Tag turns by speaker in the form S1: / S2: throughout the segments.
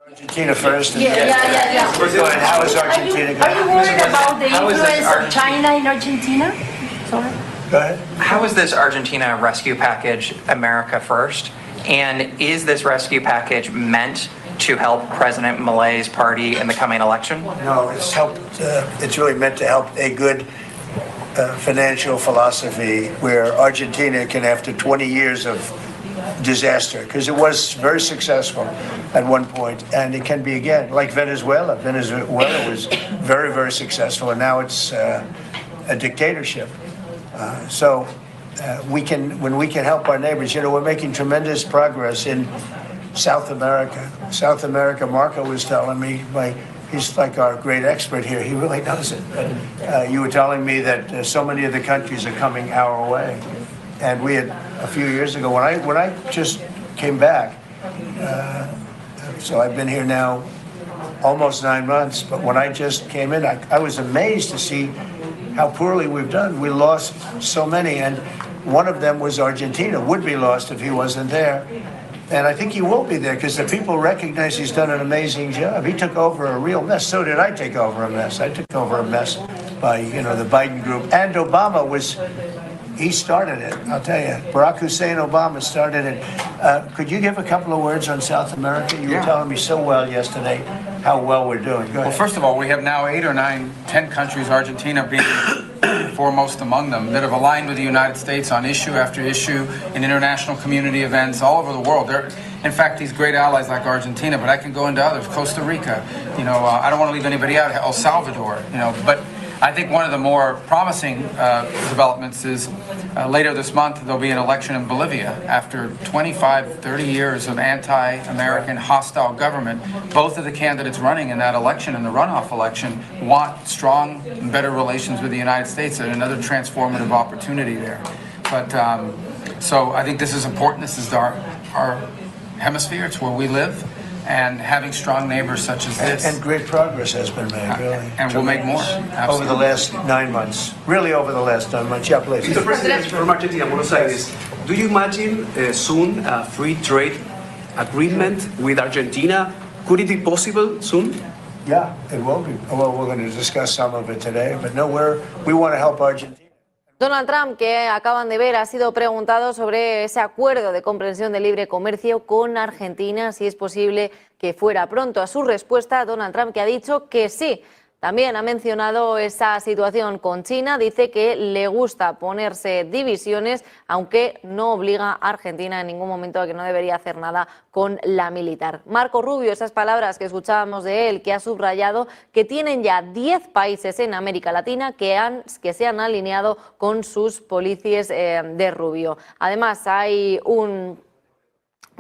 S1: Argentina first.
S2: Yeah.
S1: Go ahead. How is Argentina going?
S2: Are you worried about the influence of China in Argentina? Sorry.
S1: Go ahead.
S3: How is this Argentina rescue package America first? And is this rescue package meant to help President Milei's party in the coming election?
S1: No, it's really meant to help a good financial philosophy where Argentina can, after 20 years of disaster, because it was very successful at one point, and it can be again, like Venezuela. Venezuela was very, very successful, and now it's a dictatorship. When we can help our neighbors, we're making tremendous progress in South America. South America, Marco was telling me, he's like our great expert here. He really knows it. But you were telling me that so many of the countries are coming our way. And we had a few years ago, when I just came back, so I've been here now almost 9 months, but when I just came in, I was amazed to see how poorly we've done. We lost so many, and one of them was Argentina, would be lost if he wasn't there. And I think he will be there because the people recognize he's done an amazing job. He took over a real mess. So did I take over a mess. I took over a mess by, the Biden group. And Obama he started it, I'll tell you. Barack Hussein Obama started it. Could you give a couple of words on South America? You were telling me so well yesterday how well we're doing. Go ahead.
S4: Well, first of all, we have now 8 or 9, 10 countries, Argentina being foremost among them, that have aligned with the United States on issue after issue in international community events all over the world. They're, in fact, these great allies like Argentina, but I can go into others, Costa Rica, I don't want to leave anybody out, El Salvador, but I think one of the more promising developments is later this month there'll be an election in Bolivia. After 25, 30 years of anti-American hostile government, both of the candidates running in that election and the runoff election want strong and better relations with the United States and another transformative opportunity there. But so I think this is important. This is our hemisphere. It's where we live. And having strong neighbors such as this.
S1: And great progress has been made, really.
S4: And we'll make more. Absolutely.
S1: Over the last 9 months. Really over the last 9 months. Yeah, please.
S5: Mr. President, from Argentina, Buenos Aires, do you imagine soon a free trade agreement with Argentina? Could it be possible soon?
S1: Yeah, it will be. Well, we're going to discuss some of it today, but no, we want to help Argentina.
S6: Donald Trump, que acaban de ver, ha sido preguntado sobre ese acuerdo de comprensión de libre comercio con Argentina, si es posible que fuera pronto. A su respuesta, Donald Trump, que ha dicho que sí. También ha mencionado esa situación con China, dice que le gusta ponerse divisiones, aunque no obliga a Argentina en ningún momento a que no debería hacer nada con la militar. Marco Rubio, esas palabras que escuchábamos de él, que ha subrayado que tienen ya 10 países en América Latina que se han alineado con sus políticas de Rubio. Además,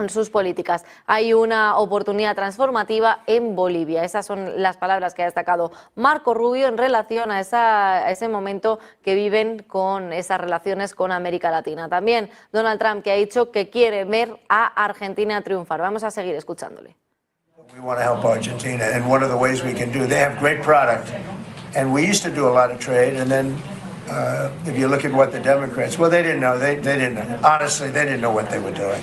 S6: en sus políticas. Hay una oportunidad transformativa en Bolivia. Esas son las palabras que ha destacado Marco Rubio en relación a ese momento que viven con esas relaciones con América Latina. También Donald Trump, que ha dicho que quiere ver a Argentina triunfar. Vamos a seguir escuchándole.
S1: We want to help Argentina, and one of the ways we can do, they have great product, and we used to do a lot of trade, and then if you look at what the Democrats, well, they didn't know. They didn't know. Honestly, they didn't know what they were doing.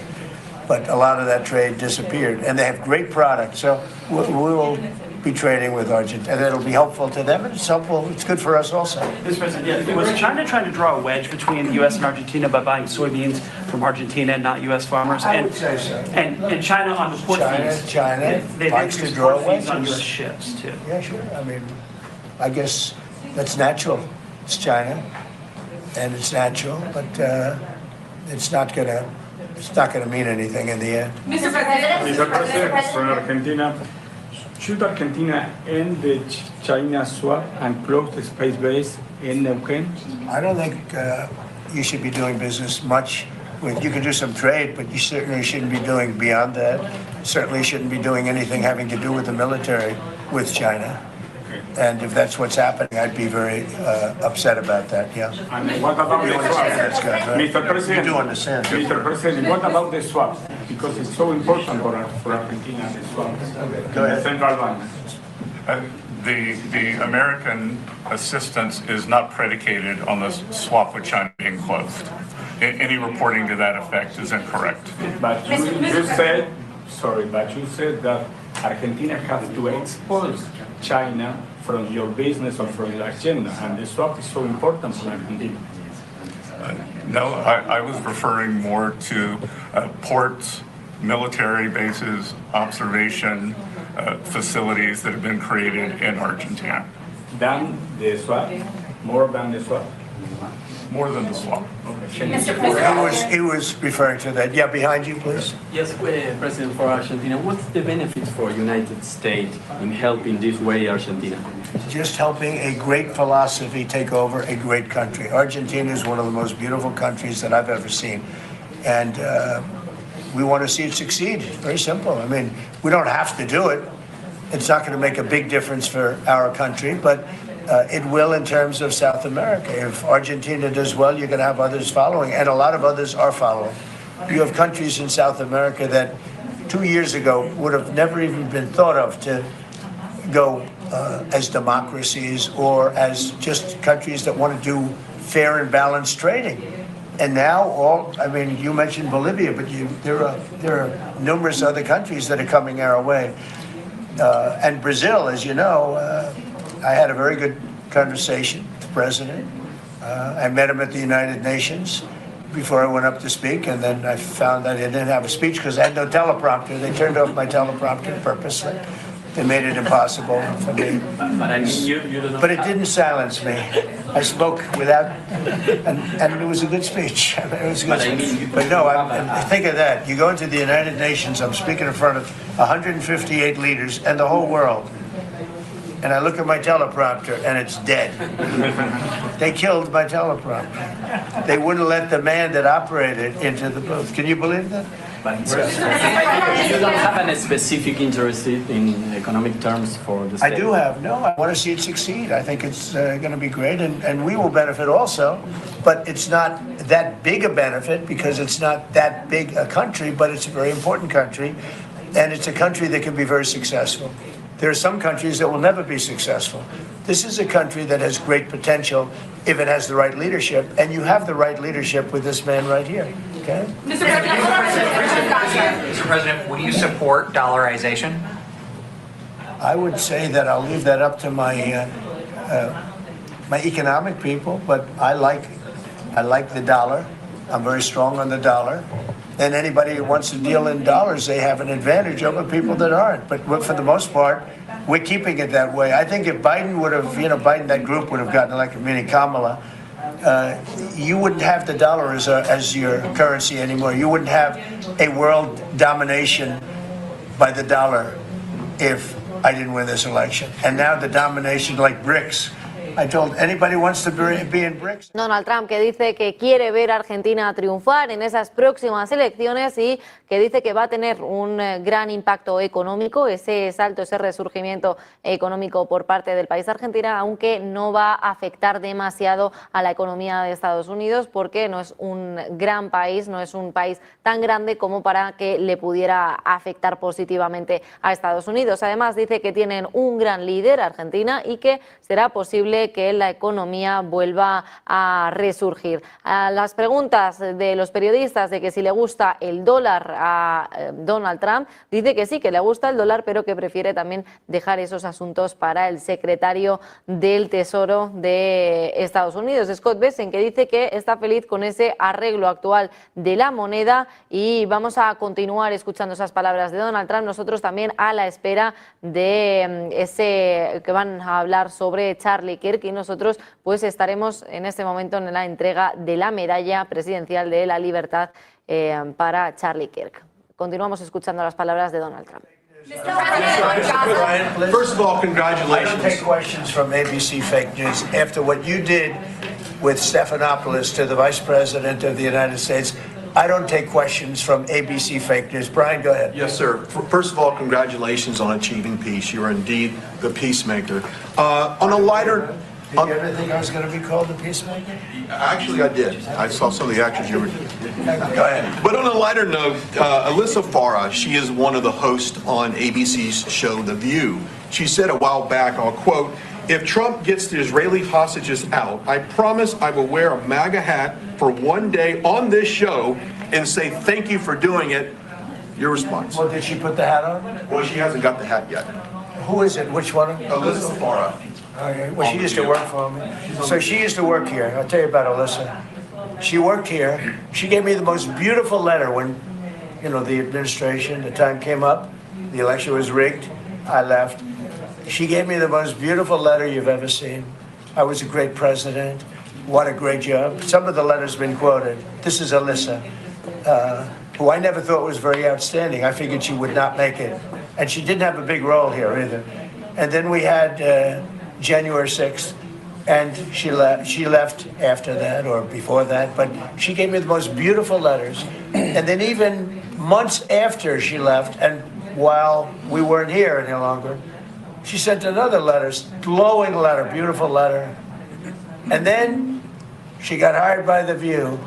S1: But a lot of that trade disappeared, and they have great products. So we will be trading with Argentina, and it'll be helpful to them, and it's helpful. It's good for us also.
S7: Mr. President, was China trying to draw a wedge between the U.S. and Argentina by buying soybeans from Argentina and not U.S. farmers?
S1: I would say so.
S7: And China on the port fees.
S1: China
S7: they
S1: likes to
S7: increased
S1: draw
S7: port fees on
S1: wedges.
S7: U.S. ships too.
S1: Yeah, sure. I mean, I guess that's natural. It's China, and it's natural, but it's not gonna mean anything in the end.
S8: Mr. President,
S9: Mr. President, from Argentina, should Argentina end the China swap and close the space base in Neuquén?
S1: I don't think you should be doing business much with. You can do some trade, but you certainly shouldn't be doing beyond that. Certainly shouldn't be doing anything having to do with the military with China. And if that's what's happening, I'd be very upset about that, yeah.
S9: And what about the swap?
S1: That's good, right?
S9: Mr. President,
S1: You do understand.
S9: Mr. President, what about the swap? Because it's so important for Argentina, the swap.
S1: Go ahead.
S9: The central bank.
S10: The American assistance is not predicated on the swap with China being closed. Any reporting to that effect is incorrect.
S9: But you said that Argentina has to expel China from your business or from your agenda, and the swap is so important for Argentina.
S10: No, I was referring more to ports, military bases, observation facilities that have been created in Argentina.
S9: Than the swap? More than the swap?
S10: More than the swap.
S1: He was referring to that. Yeah, behind you, please.
S8: Yes, President, for Argentina, what's the benefit for United States in helping this way Argentina?
S1: Just helping a great philosophy take over a great country. Argentina is one of the most beautiful countries that I've ever seen. And we want to see it succeed. Very simple. I mean, we don't have to do it. It's not going to make a big difference for our country, but it will in terms of South America. If Argentina does well, you're going to have others following, and a lot of others are following. You have countries in South America that 2 years ago would have never even been thought of to go as democracies or as just countries that want to do fair and balanced trading. And now, you mentioned Bolivia, but there are numerous other countries that are coming our way. And Brazil, as you know, I had a very good conversation with the president. I met him at the United Nations before I went up to speak, and then I found that I didn't have a speech because I had no teleprompter. They turned off my teleprompter purposely. They made it impossible for me.
S8: But I mean, you don't know.
S1: But it didn't silence me. I spoke without, and it was a good speech. It was a good speech. But no, think of that. You go into the United Nations, I'm speaking in front of 158 leaders and the whole world. And I look at my teleprompter and it's dead. They killed my teleprompter. They wouldn't let the man that operated into the booth. Can you believe that?
S8: But you don't have any specific interest in economic terms for the state?
S1: I do have. No, I want to see it succeed. I think it's going to be great, and we will benefit also. But it's not that big a benefit because it's not that big a country, but it's a very important country, and it's a country that can be very successful. There are some countries that will never be successful. This is a country that has great potential if it has the right leadership, and you have the right leadership with this man right here. Okay?
S3: Mr. President, would you support dollarization?
S1: I would say that I'll leave that up to my my economic people, but I like the dollar. I'm very strong on the dollar. And anybody who wants to deal in dollars, they have an advantage over people that aren't. But for the most part, we're keeping it that way. I think if Biden would have, that group would have gotten elected, meaning Kamala, you wouldn't have the dollar as your currency anymore. You wouldn't have a world domination by the dollar if I didn't win this election. And now the domination like BRICS. I told anybody wants to be in BRICS.
S6: Donald Trump, que dice que quiere ver a Argentina triunfar en esas próximas elecciones y que dice que va a tener un gran impacto económico, ese salto, ese resurgimiento económico por parte del país Argentina, aunque no va a afectar demasiado a la economía de Estados Unidos porque no es un gran país, no es un país tan grande como para que le pudiera afectar positivamente a Estados Unidos. Además, dice que tienen un gran líder, Argentina, y que será posible que la economía vuelva a resurgir. A las preguntas de los periodistas de que si le gusta el dólar a Donald Trump, dice que sí, que le gusta el dólar, pero que prefiere también dejar esos asuntos para el secretario del Tesoro de Estados Unidos, Scott Bessent, que dice que está feliz con ese arreglo actual de la moneda. Y vamos a continuar escuchando esas palabras de Donald Trump, nosotros también a la espera de ese que van a hablar sobre Charlie Kirk, y nosotros pues estaremos en este momento en la entrega de la medalla presidencial de la libertad para Charlie Kirk. Continuamos escuchando las palabras de Donald Trump.
S1: First of all, congratulations. I don't take questions from ABC fake news. After what you did with Stephanopoulos to the Vice President of the United States, I don't take questions from ABC fake news. Brian, go ahead.
S11: Yes, sir. First of all, congratulations on achieving peace. You are indeed the peacemaker. On a lighter...
S1: Did you ever think I was going to be called the peacemaker?
S11: Actually, I did. I saw some of the actions you were doing.
S1: Go ahead.
S11: But on a lighter note, Alyssa Farah, she is one of the hosts on ABC's show The View. She said a while back, I'll quote, "If Trump gets the Israeli hostages out, I promise I will wear a MAGA hat for one day on this show and say thank you for doing it Your response.
S1: Well, did she put the hat on?
S11: Well, she hasn't got the hat yet.
S1: Who is it? Which one?
S11: Alyssa Farah.
S1: Okay. Well, she used to work for me. So she used to work here. I'll tell you about Alyssa. She worked here. She gave me the most beautiful letter when, the administration, the time came up, the election was rigged, I left. She gave me the most beautiful letter you've ever seen. I was a great president. What a great job. Some of the letters have been quoted. This is Alyssa, who I never thought was very outstanding. I figured she would not make it. And she didn't have a big role here either. And then we had January 6th, and she left after that or before that, but she gave me the most beautiful letters. And then even months after she left, and while we weren't here any longer, she sent another letter, glowing letter, beautiful letter. And then she got hired by The View,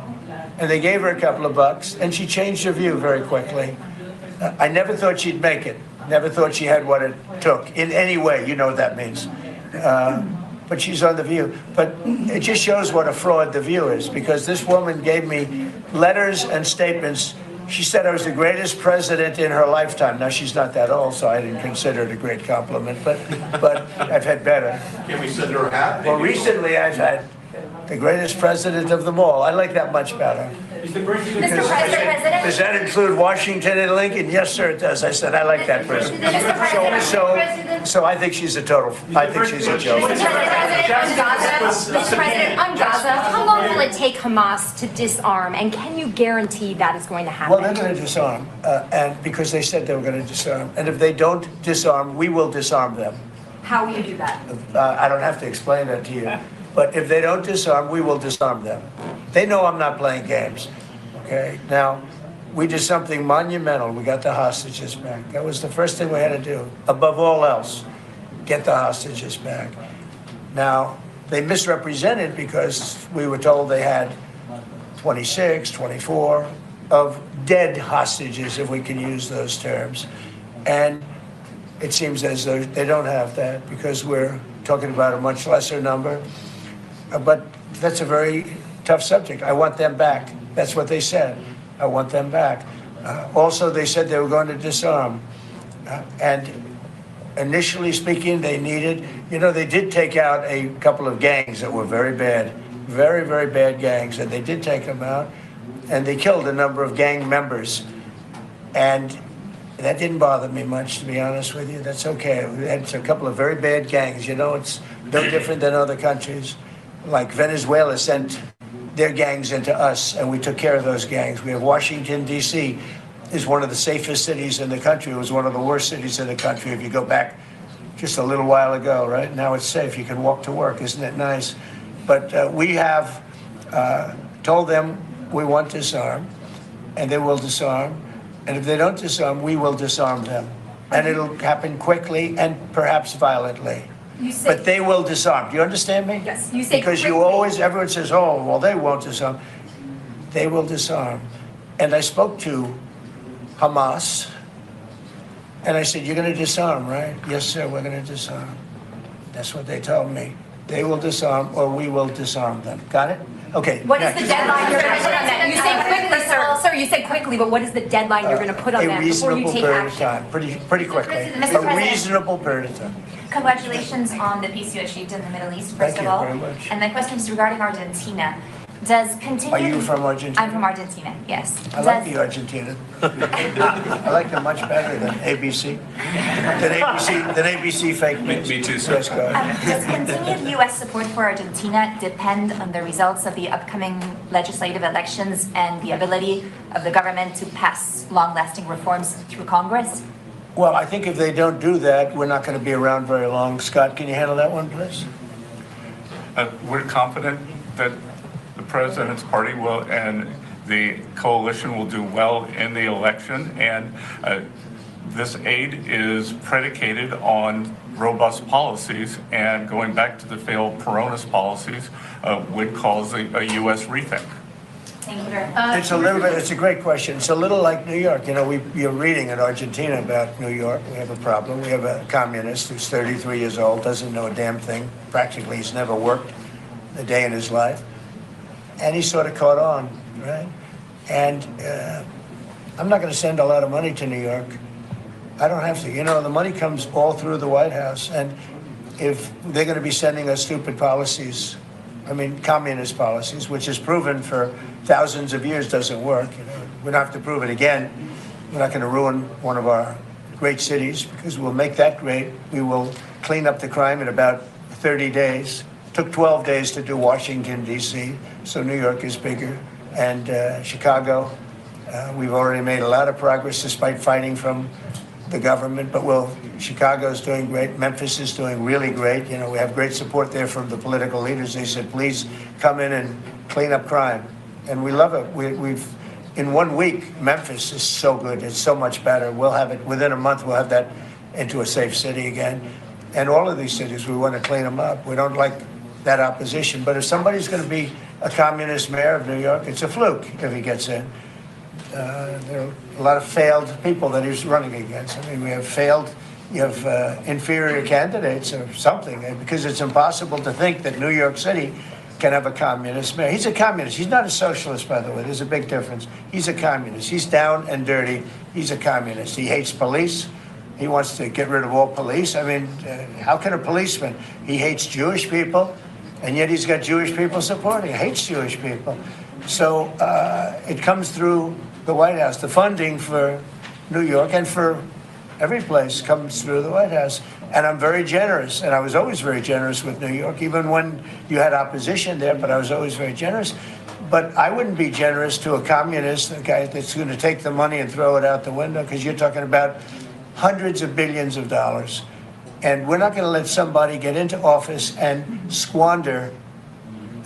S1: and they gave her a couple of bucks, and she changed her view very quickly. I never thought she'd make it. Never thought she had what it took in any way. You know what that means. But she's on The View. But it just shows what a fraud The View is, because this woman gave me letters and statements. She said I was the greatest president in her lifetime. Now, she's not that old, so I didn't consider it a great compliment, but I've had better.
S11: Can we send her a hat?
S1: Well, recently I've had the greatest president of them all. I like that much better.
S8: Mr. President,
S1: Does that include Washington and Lincoln? Yes, sir, it does. I said, I like that president. So I think she's a total, I think she's a joke.
S2: Mr. President, on Gaza, how long will it take Hamas to disarm, and can you guarantee that is going to happen?
S1: Well, they're going to disarm, and because they said they were going to disarm. And if they don't disarm, we will disarm them.
S2: How will you do that?
S1: I don't have to explain that to you. But if they don't disarm, we will disarm them. They know I'm not playing games. Okay? Now, we did something monumental. We got the hostages back. That was the first thing we had to do. Above all else, get the hostages back. Now, they misrepresented because we were told they had 26, 24 of dead hostages, if we can use those terms. And it seems as though they don't have that because we're talking about a much lesser number. But that's a very tough subject. I want them back. That's what they said. I want them back. Also, they said they were going to disarm. And initially speaking, they needed, they did take out a couple of gangs that were very bad, very, very bad gangs, and they did take them out. And they killed a number of gang members. And that didn't bother me much, to be honest with you. That's okay. We had a couple of very bad gangs. It's no different than other countries. Like Venezuela sent their gangs into us, and we took care of those gangs. We have Washington, D.C. is one of the safest cities in the country. It was one of the worst cities in the country if you go back just a little while ago, right? Now it's safe. You can walk to work. Isn't it nice? But we have told them we want to disarm, and they will disarm. And if they don't disarm, we will disarm them. And it'll happen quickly and perhaps violently. But they will disarm. Do you understand me?
S2: Yes. You say
S1: because everyone says, oh, well, they won't disarm. They will disarm. And I spoke to Hamas, and I said, you're going to disarm, right? Yes, sir, we're going to disarm. That's what they told me. They will disarm, or we will disarm them. Got it? Okay.
S2: What is the deadline you're going to put on that? You say quickly, sir. Sir, you said quickly, but what is the deadline you're going to put on that before you take
S1: period
S2: action?
S1: Of time. Pretty quickly.
S12: Mr.
S1: A reasonable period of time.
S12: Congratulations on the peace you achieved in the Middle East, first
S1: Thank
S12: of all.
S1: you very much.
S12: And my question is regarding Argentina. Does continue...
S1: Are you from Argentina?
S12: I'm from Argentina, yes.
S1: I like the Argentina. I like them much better than ABC. Than ABC fake news.
S10: Me too, sir.
S1: Yes, go ahead.
S12: Does continued U.S. support for Argentina depend on the results of the upcoming legislative elections and the ability of the government to pass long-lasting reforms through Congress?
S1: Well, I think if they don't do that, we're not going to be around very long. Scott, can you handle that one, please?
S10: We're confident that the president's party will and the coalition will do well in the election, and this aid is predicated on robust policies, and going back to the failed Peronist policies would cause a U.S. rethink.
S12: Thank you very much.
S1: It's a great question. It's a little like New York. You're reading in Argentina about New York. We have a problem. We have a communist who's 33 years old, doesn't know a damn thing. Practically, he's never worked a day in his life. And he sort of caught on, right? And I'm not going to send a lot of money to New York. I don't have to. You know, the money comes all through the White House. And if they're going to be sending us stupid policies, I mean, communist policies, which is proven for thousands of years doesn't work. You know, we don't have to prove it again. We're not going to ruin one of our great cities because we'll make that great. We will clean up the crime in about 30 days. It took 12 days to do Washington, D.C., so New York is bigger. And Chicago, we've already made a lot of progress despite fighting from the government, but Chicago's doing great. Memphis is doing really great. You know, we have great support there from the political leaders. They said, please come in and clean up crime. And we love it. We've in 1 week, Memphis is so good. It's so much better. We'll have it within a month. We'll have that into a safe city again. And all of these cities, we want to clean them up. We don't like that opposition. But if somebody's going to be a communist mayor of New York, it's a fluke if he gets in. There are a lot of failed people that he's running against. I mean, we have failed, you have inferior candidates or something, because it's impossible to think that New York City can have a communist mayor. He's a communist. He's not a socialist, by the way. There's a big difference. He's a communist. He's down and dirty. He's a communist. He hates police. He wants to get rid of all police. I mean, how can a policeman? He hates Jewish people, and yet he's got Jewish people supporting him. He hates Jewish people. So it comes through the White House. The funding for New York and for every place comes through the White House. And I'm very generous, and I was always very generous with New York, even when you had opposition there, but I was always very generous. But I wouldn't be generous to a communist, a guy that's going to take the money and throw it out the window, because you're talking about hundreds of billions of dollars. And we're not going to let somebody get into office and squander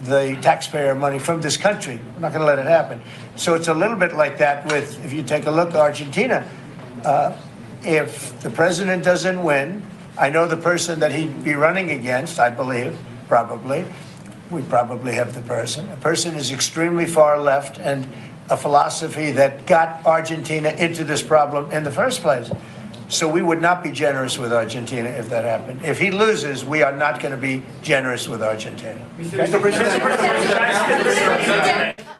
S1: the taxpayer money from this country. We're not going to let it happen. So it's a little bit like that with, if you take a look at Argentina, if the president doesn't win, I know the person that he'd be running against, I believe, probably, we probably have the person. A person is extremely far left and a philosophy that got Argentina into this problem in the first place. So we would not be generous with Argentina if that happened. If he loses, we are not going to be generous with Argentina.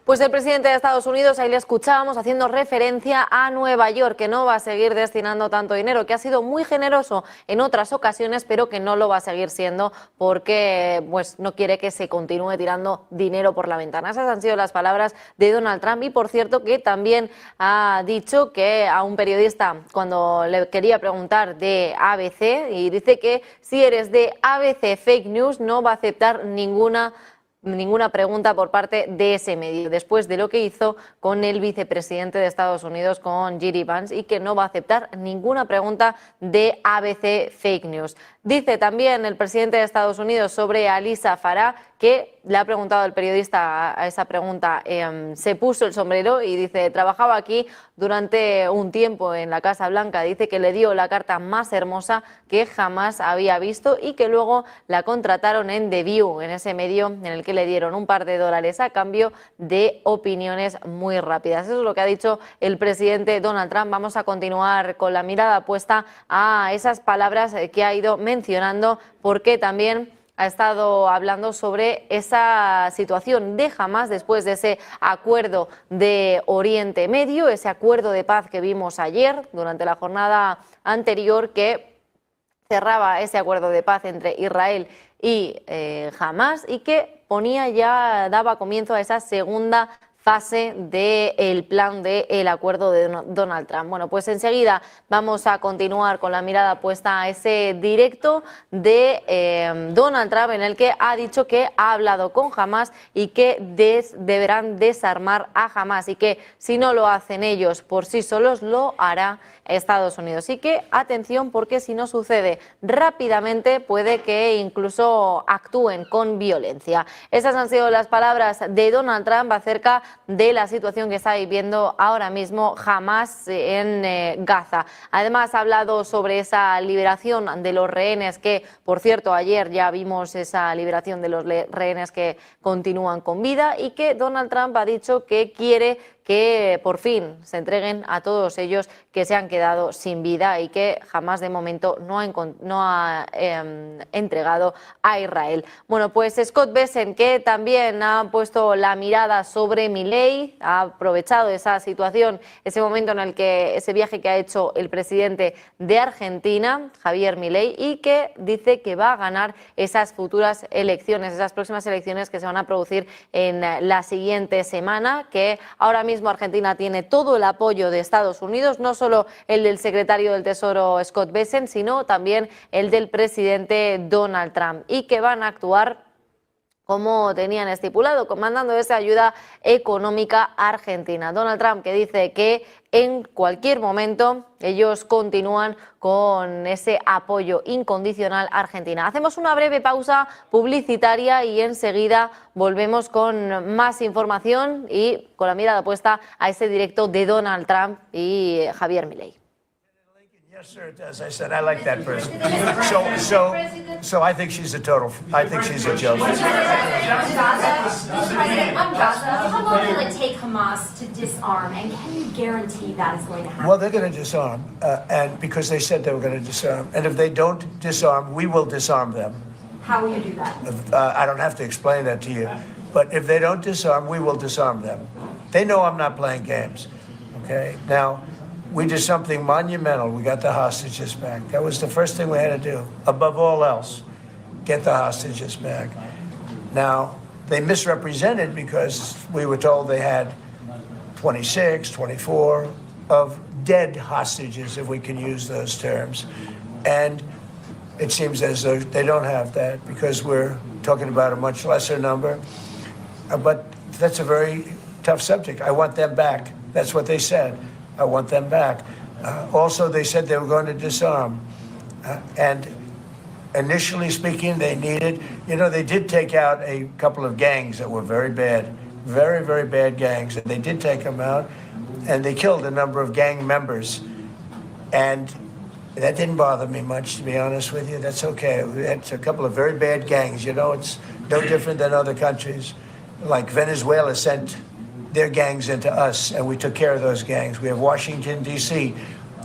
S6: Pues el presidente de Estados Unidos, ahí le escuchábamos haciendo referencia a Nueva York, que no va a seguir destinando tanto dinero, que ha sido muy generoso en otras ocasiones, pero que no lo va a seguir siendo porque pues, no quiere que se continúe tirando dinero por la ventana. Esas han sido las palabras de Donald Trump y, por cierto, que también ha dicho que a un periodista, cuando le quería preguntar de ABC, y dice que si eres de ABC Fake News no va a aceptar ninguna pregunta por parte de ese medio, después de lo que hizo con el vicepresidente de Estados Unidos, con J.D. Vance, y que no va a aceptar ninguna pregunta de ABC Fake News. Dice también el presidente de Estados Unidos sobre Alisa Farah, que le ha preguntado el periodista a esa pregunta, se puso el sombrero y dice, trabajaba aquí durante un tiempo en la Casa Blanca, dice que le dio la carta más hermosa que jamás había visto y que luego la contrataron en The View, en ese medio en el que le dieron un par de dólares a cambio de opiniones muy rápidas. Eso es lo que ha dicho el presidente Donald Trump. Vamos a continuar con la mirada puesta a esas palabras que ha ido mencionando, porque también ha estado hablando sobre esa situación de Hamás después de ese acuerdo de Oriente Medio, ese acuerdo de paz que vimos ayer durante la jornada anterior, que cerraba ese acuerdo de paz entre Israel y Hamás y que daba comienzo a esa segunda fase del plan del acuerdo de Donald Trump. Bueno, pues enseguida vamos a continuar con la mirada puesta a ese directo de Donald Trump, en el que ha dicho que ha hablado con Hamás y que deberán desarmar a Hamás y que si no lo hacen ellos por sí solos, lo hará Estados Unidos. Y que, atención, porque si no sucede rápidamente puede que incluso actúen con violencia. Esas han sido las palabras de Donald Trump acerca de la situación que está viviendo ahora mismo Hamás en Gaza. Además ha hablado sobre esa liberación de los rehenes, que por cierto ayer ya vimos esa liberación de los rehenes que continúan con vida, y que Donald Trump ha dicho que quiere que por fin se entreguen a todos ellos que se han quedado sin vida y que jamás de momento no ha entregado a Israel. Bueno, pues Scott Bessent, que también ha puesto la mirada sobre Milei, ha aprovechado esa situación, ese momento en el que ese viaje que ha hecho el presidente de Argentina, Javier Milei, y que dice que va a ganar esas futuras elecciones, esas próximas elecciones que se van a producir en la siguiente semana, que ahora mismo Argentina tiene todo el apoyo de Estados Unidos, no solo el del secretario del Tesoro Scott Bessent, sino también el del presidente Donald Trump, y que van a actuar como tenían estipulado, mandando esa ayuda económica a Argentina. Donald Trump, que dice que en cualquier momento ellos continúan con ese apoyo incondicional a Argentina. Hacemos una breve pausa publicitaria y enseguida volvemos con más información y con la mirada puesta a ese directo de Donald Trump y Javier Milei.
S1: Yes, sir, it does. I said, I like that person. So I think she's a I think she's a joke.
S2: President, on Gaza, how long will it take Hamas to disarm, and can you guarantee that is going to happen?
S1: Well, they're going to disarm, and because they said they were going to disarm. And if they don't disarm, we will disarm them.
S2: How will you do that?
S1: I don't have to explain that to you. But if they don't disarm, we will disarm them. They know I'm not playing games. Okay? Now, we did something monumental. We got the hostages back. That was the first thing we had to do. Above all else, get the hostages back. Now, they misrepresented because we were told they had 26, 24 of dead hostages, if we can use those terms. And it seems as though they don't have that because we're talking about a much lesser number. But that's a very tough subject. I want them back. That's what they said. I want them back. Also, they said they were going to disarm. And initially speaking, they needed, they did take out a couple of gangs that were very bad, very, very bad gangs. And they did take them out, and they killed a number of gang members. And that didn't bother me much, to be honest with you. That's okay. It's a couple of very bad gangs. It's no different than other countries. Like Venezuela sent their gangs into us, and we took care of those gangs. We have Washington, D.C.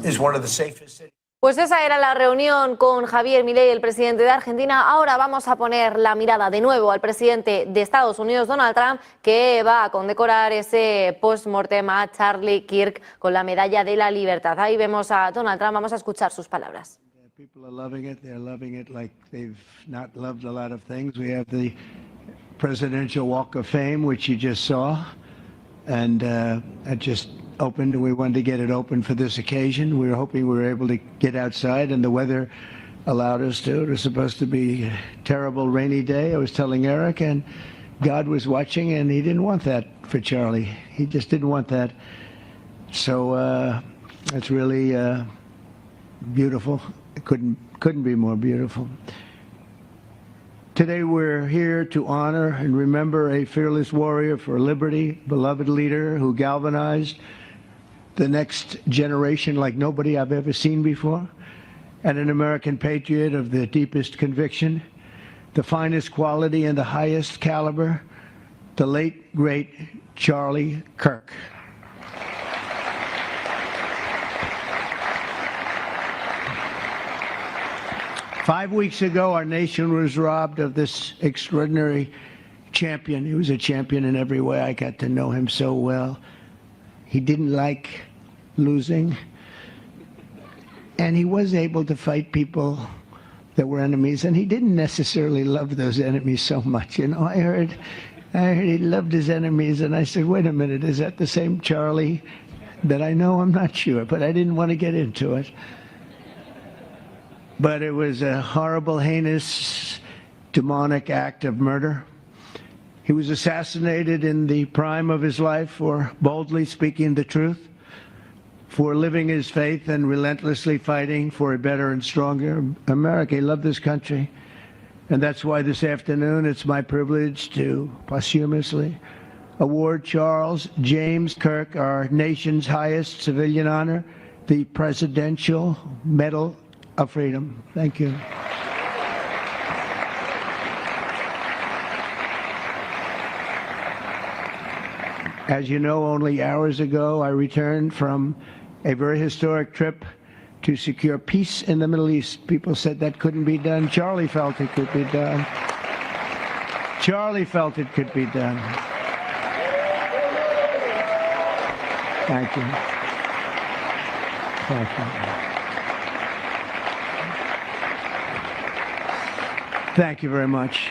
S1: is one of the safest cities.
S6: Pues esa era la reunión con Javier Milei, el presidente de Argentina. Ahora vamos a poner la mirada de nuevo al presidente de Estados Unidos, Donald Trump, que va a condecorar ese post-mortem a Charlie Kirk con la medalla de la libertad. Ahí vemos a Donald Trump, vamos a escuchar sus palabras.
S1: People are loving it. They're loving it like they've not loved a lot of things. We have the Presidential Walk of Fame, which you just saw. And it just opened, and we wanted to get it open for this occasion. We were hoping we were able to get outside, and the weather allowed us to. It was supposed to be a terrible rainy day. I was telling Eric, and God was watching, and he didn't want that for Charlie. He just didn't want that. So it's really beautiful. It couldn't be more beautiful. Today we're here to honor and remember a fearless warrior for liberty, beloved leader who galvanized the next generation like nobody I've ever seen before, and an American patriot of the deepest conviction, the finest quality and the highest caliber, the late, great Charlie Kirk. 5 weeks ago, our nation was robbed of this extraordinary champion. He was a champion in every way. I got to know him so well. He didn't like losing. And he was able to fight people that were enemies. And he didn't necessarily love those enemies so much. I heard he loved his enemies. And I said, wait a minute, is that the same Charlie that I know? I'm not sure. But I didn't want to get into it. But it was a horrible, heinous, demonic act of murder. He was assassinated in the prime of his life for boldly speaking the truth, for living his faith and relentlessly fighting for a better and stronger America. He loved this country. And that's why this afternoon it's my privilege to posthumously award Charles James Kirk, our nation's highest civilian honor, the Presidential Medal of Freedom. Thank you. As you know, only hours ago, I returned from a very historic trip to secure peace in the Middle East. People said that couldn't be done. Charlie felt it could be done. Charlie felt it could be done. Thank you. Thank you. Thank you very much.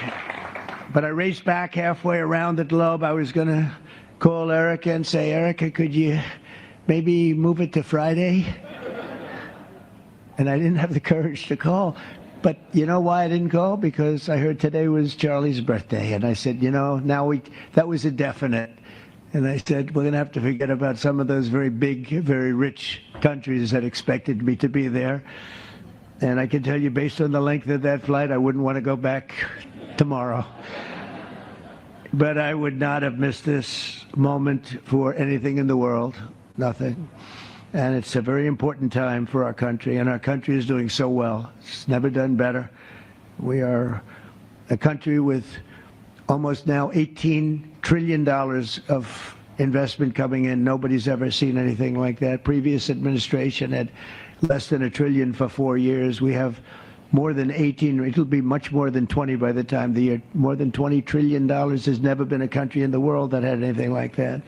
S1: But I raced back halfway around the globe. I was going to call Erica and say, Erica, could you maybe move it to Friday? And I didn't have the courage to call. But you know why I didn't call? Because I heard today was Charlie's birthday. And I said, you know, that was a definite. And I said, we're going to have to forget about some of those very big, very rich countries that expected me to be there. And I can tell you, based on the length of that flight, I wouldn't want to go back tomorrow. But I would not have missed this moment for anything in the world. Nothing. And it's a very important time for our country, and our country is doing so well. It's never done better. We are a country with almost now $18 trillion of investment coming in. Nobody's ever seen anything like that. Previous administration had less than $1 trillion for 4 years. We have more than 18, it'll be much more than 20 by the time the year, more than $20 trillion. There's never been a country in the world that had anything like that.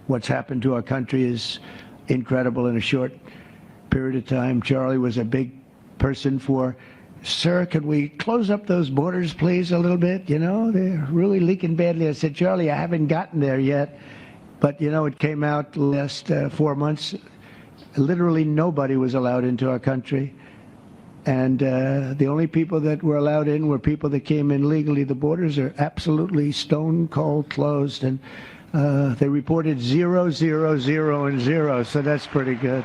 S1: What's happened to our country is incredible in a short period of time. Charlie was a big person for, sir, could we close up those borders, please, a little bit? You know, they're really leaking badly. I said, Charlie, I haven't gotten there yet. But, you know, it came out last 4 months. Literally nobody was allowed into our country. And the only people that were allowed in were people that came in legally. The borders are absolutely stone cold closed. And they reported 0, 0, 0, and 0, so that's pretty good.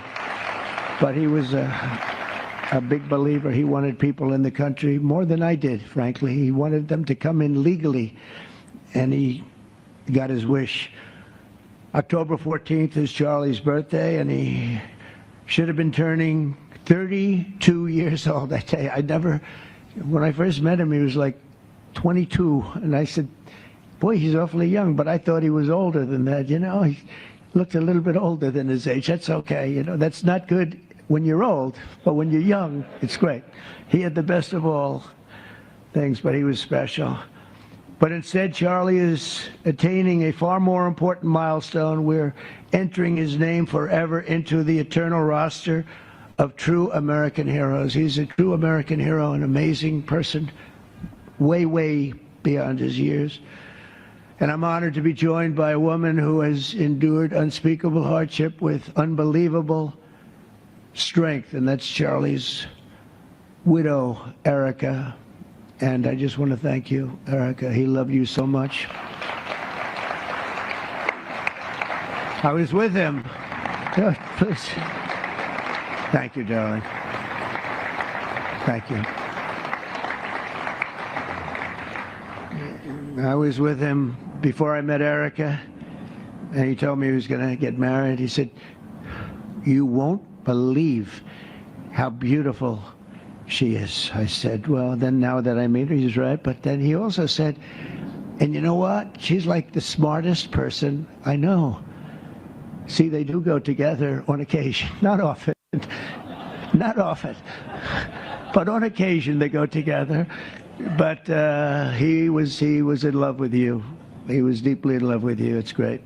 S1: But he was a big believer. He wanted people in the country more than I did, frankly. He wanted them to come in legally, and he got his wish. October 14th is Charlie's birthday, and he should have been turning 32 years old that day. When I first met him, he was like 22, and I said, boy, he's awfully young, but I thought he was older than that, you know. He looked a little bit older than his age. That's okay, you know. That's not good when you're old, but when you're young, it's great. He had the best of all things, but he was special. But instead, Charlie is attaining a far more important milestone. We're entering his name forever into the eternal roster of true American heroes. He's a true American hero, an amazing person, way, way beyond his years. And I'm honored to be joined by a woman who has endured unspeakable hardship with unbelievable strength, and that's Charlie's widow, Erica. And I just want to thank you, Erica. He loved you so much. I was with him. Oh, please. Thank you, darling. Thank you. I was with him before I met Erica, and he told me he was going to get married. He said, you won't believe how beautiful she is. I said, well, then now that I meet her, he's right. But then he also said, and you know what? She's like the smartest person I know. See, they do go together on occasion. Not often. Not often. But on occasion they go together. But he was in love with you. He was deeply in love with you. It's great.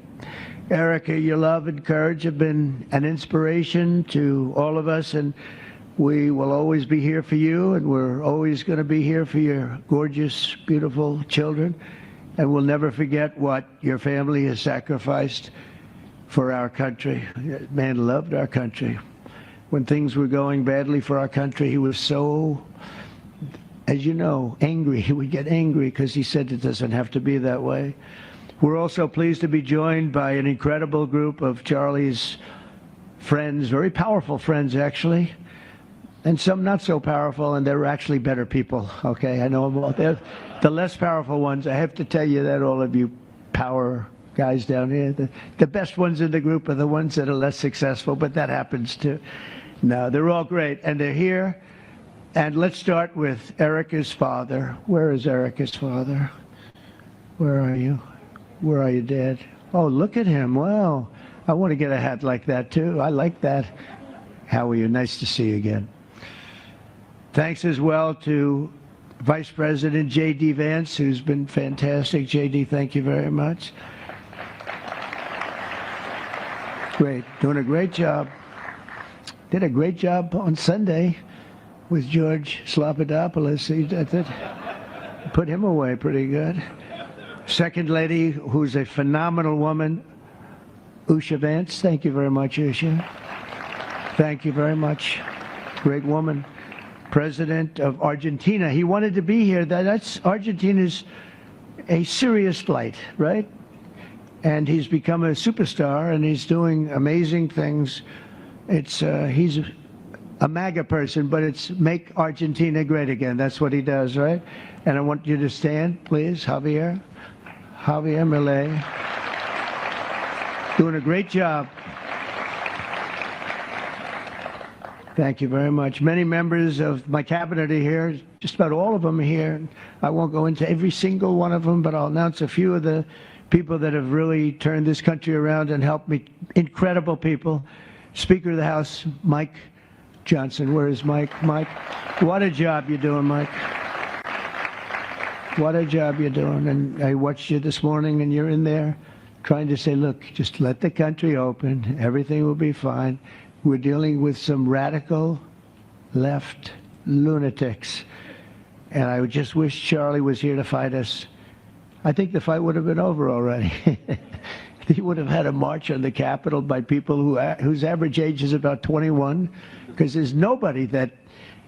S1: Erica, your love and courage have been an inspiration to all of us, and we will always be here for you, and we're always going to be here for your gorgeous, beautiful children, and we'll never forget what your family has sacrificed for our country. Man loved our country. When things were going badly for our country, he was so, as you know, angry. He would get angry because he said it doesn't have to be that way. We're also pleased to be joined by an incredible group of Charlie's friends, very powerful friends, actually, and some not so powerful, and they're actually better people, okay? I know them all. They're the less powerful ones. I have to tell you that, all of you power guys down here, the best ones in the group are the ones that are less successful, but that happens too. No, they're all great, and they're here. And let's start with Erica's father. Where is Erica's father? Where are you? Where are you, Dad? Oh, look at him. Wow. I want to get a hat like that, too. I like that. How are you? Nice to see you again. Thanks as well to Vice President J.D. Vance, who's been fantastic. J.D., thank you very much. Great. Doing a great job. Did a great job on Sunday with George Slopadopoulos. He did put him away pretty good. Second lady, who's a phenomenal woman, Usha Vance. Thank you very much, Usha. Thank you very much. Great woman. President of Argentina. He wanted to be here. That's Argentina's a serious flight, right? And he's become a superstar, and he's doing amazing things. He's a MAGA person, but it's make Argentina great again. That's what he does, right? And I want you to stand, please, Javier Milei. Doing a great job. Thank you very much. Many members of my cabinet are here. Just about all of them are here. I won't go into every single one of them, but I'll announce a few of the people that have really turned this country around and helped me. Incredible people. Speaker of the House, Mike Johnson. Where is Mike? Mike, what a job you're doing, Mike. What a job you're doing. And I watched you this morning, and you're in there trying to say, look, just let the country open. Everything will be fine. We're dealing with some radical left lunatics. And I just wish Charlie was here to fight us. I think the fight would have been over already. He would have had a march on the Capitol by people whose average age is about 21, because there's nobody that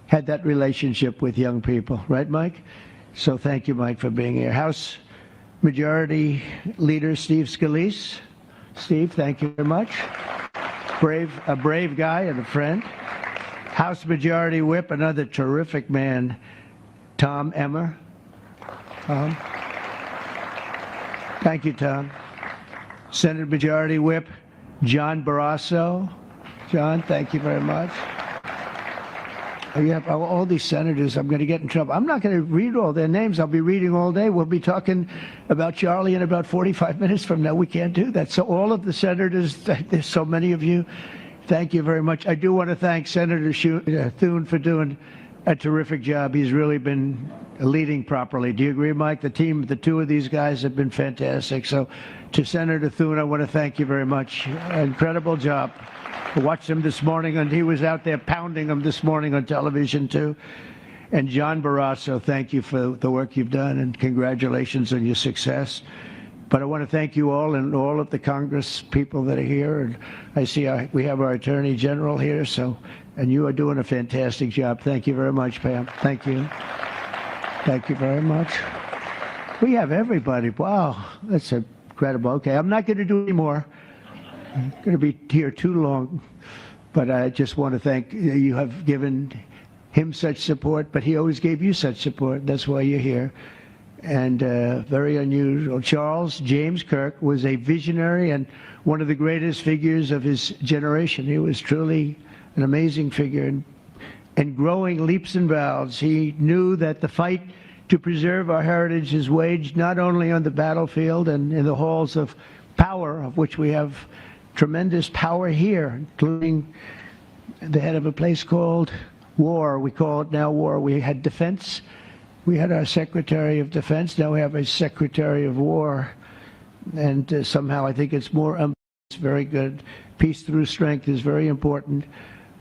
S1: had that relationship with young people. Right, Mike? So thank you, Mike, for being here. House Majority Leader Steve Scalise. Steve, thank you very much. A brave guy and a friend. House Majority Whip, another terrific man, Tom Emmer. Tom. Thank you, Tom. Senate Majority Whip, John Barrasso. John, thank you very much. You have all these senators. I'm going to get in trouble. I'm not going to read all their names. I'll be reading all day. We'll be talking about Charlie in about 45 minutes from now. We can't do that. So all of the senators, there's so many of you, thank you very much. I do want to thank Senator Thune for doing a terrific job. He's really been leading properly. Do you agree, Mike? The team, the two of these guys have been fantastic. So to Senator Thune, I want to thank you very much. Incredible job. I watched him this morning, and he was out there pounding them this morning on television, too. And John Barrasso, thank you for the work you've done, and congratulations on your success. But I want to thank you all and all of the Congress people that are here. And I see we have our Attorney General here, and you are doing a fantastic job. Thank you very much, Pam. Thank you. Thank you very much. We have everybody. Wow, that's incredible. Okay, I'm not going to do any more. I'm going to be here too long, but I just want to thank you. You have given him such support, but he always gave you such support. That's why you're here. And very unusual. Charles James Kirk was a visionary and one of the greatest figures of his generation. He was truly an amazing figure and growing leaps and bounds. He knew that the fight to preserve our heritage is waged not only on the battlefield and in the halls of power, of which we have tremendous power here, including the head of a place called war. We call it now war. We had defense. We had our Secretary of Defense. Now we have a Secretary of War. And somehow I think it's more it's very good. Peace through strength is very important,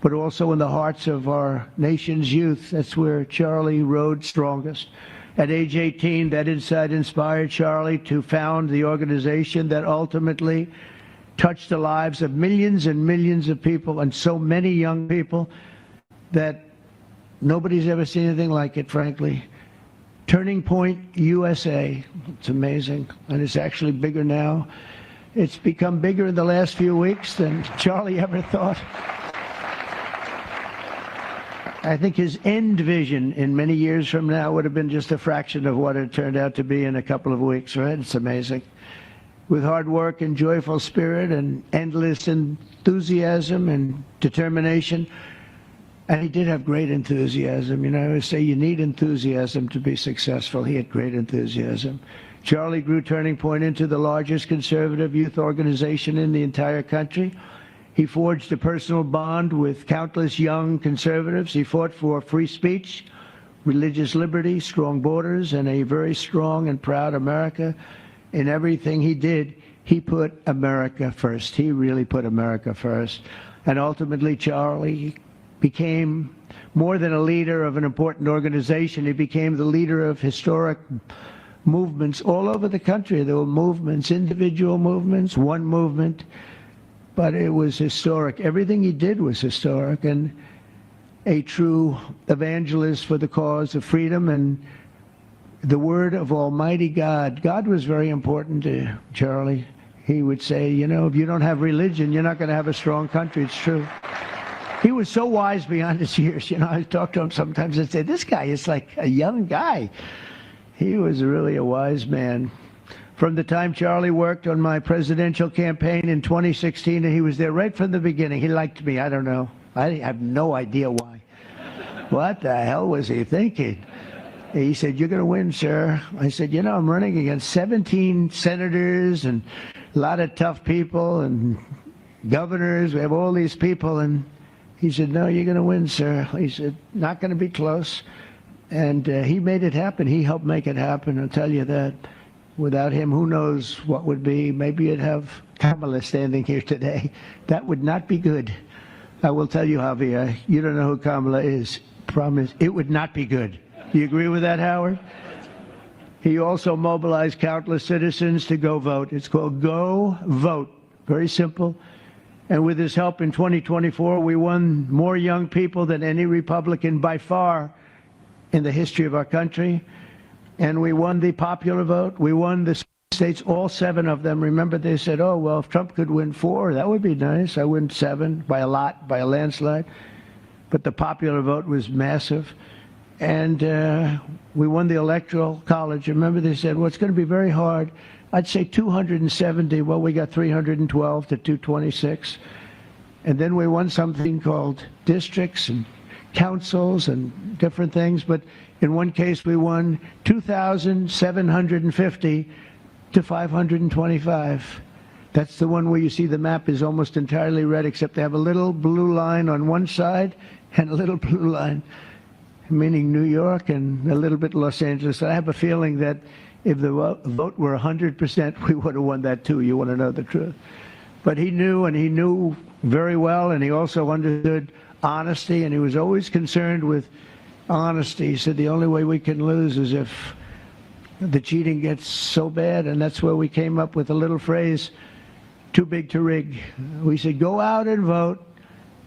S1: but also in the hearts of our nation's youth. That's where Charlie rode strongest. At age 18, that insight inspired Charlie to found the organization that ultimately touched the lives of millions and millions of people, and so many young people that nobody's ever seen anything like it, frankly. Turning Point USA. It's amazing, and it's actually bigger now. It's become bigger in the last few weeks than Charlie ever thought. I think his end vision in many years from now would have been just a fraction of what it turned out to be in a couple of weeks, right? It's amazing. With hard work and joyful spirit and endless enthusiasm and determination. And he did have great enthusiasm. You know, I always say you need enthusiasm to be successful. He had great enthusiasm. Charlie grew Turning Point into the largest conservative youth organization in the entire country. He forged a personal bond with countless young conservatives. He fought for free speech, religious liberty, strong borders, and a very strong and proud America. In everything he did, he put America first. He really put America first. And ultimately, Charlie became more than a leader of an important organization. He became the leader of historic movements all over the country. There were movements, individual movements, one movement, but it was historic. Everything he did was historic, and a true evangelist for the cause of freedom and the word of Almighty God. God was very important to Charlie. He would say, you know, if you don't have religion, you're not going to have a strong country. It's true. He was so wise beyond his years. You know, I talk to him sometimes and say, this guy is like a young guy. He was really a wise man. From the time Charlie worked on my presidential campaign in 2016, and he was there right from the beginning. He liked me. I don't know. I have no idea why. What the hell was he thinking? He said, you're going to win, sir. I said, you know, I'm running against 17 senators and a lot of tough people and governors. We have all these people. And he said, no, you're going to win, sir. He said, not going to be close. And he made it happen. He helped make it happen. I'll tell you that. Without him, who knows what would be. Maybe you'd have Kamala standing here today. That would not be good. I will tell you, Javier, you don't know who Kamala is. Promise, it would not be good. Do you agree with that, Howard? He also mobilized countless citizens to go vote. It's called Go Vote. Very simple. And with his help in 2024, we won more young people than any Republican by far in the history of our country. And we won the popular vote. We won the states, all 7 of them. Remember, they said, oh, well, if Trump could win 4, that would be nice. I win 7 by a lot, by a landslide. But the popular vote was massive. And we won the Electoral College. Remember, they said, well, it's going to be very hard. I'd say 270. Well, we got 312 to 226. And then we won something called districts and councils and different things. But in one case, we won 2,750 to 525. That's the one where you see the map is almost entirely red, except they have a little blue line on one side and a little blue line, meaning New York, and a little bit Los Angeles. I have a feeling that if the vote were 100%, we would have won that too. You want to know the truth. But he knew, and he knew very well, and he also understood honesty, and he was always concerned with honesty. He said the only way we can lose is if the cheating gets so bad, and that's where we came up with a little phrase, too big to rig. We said, go out and vote.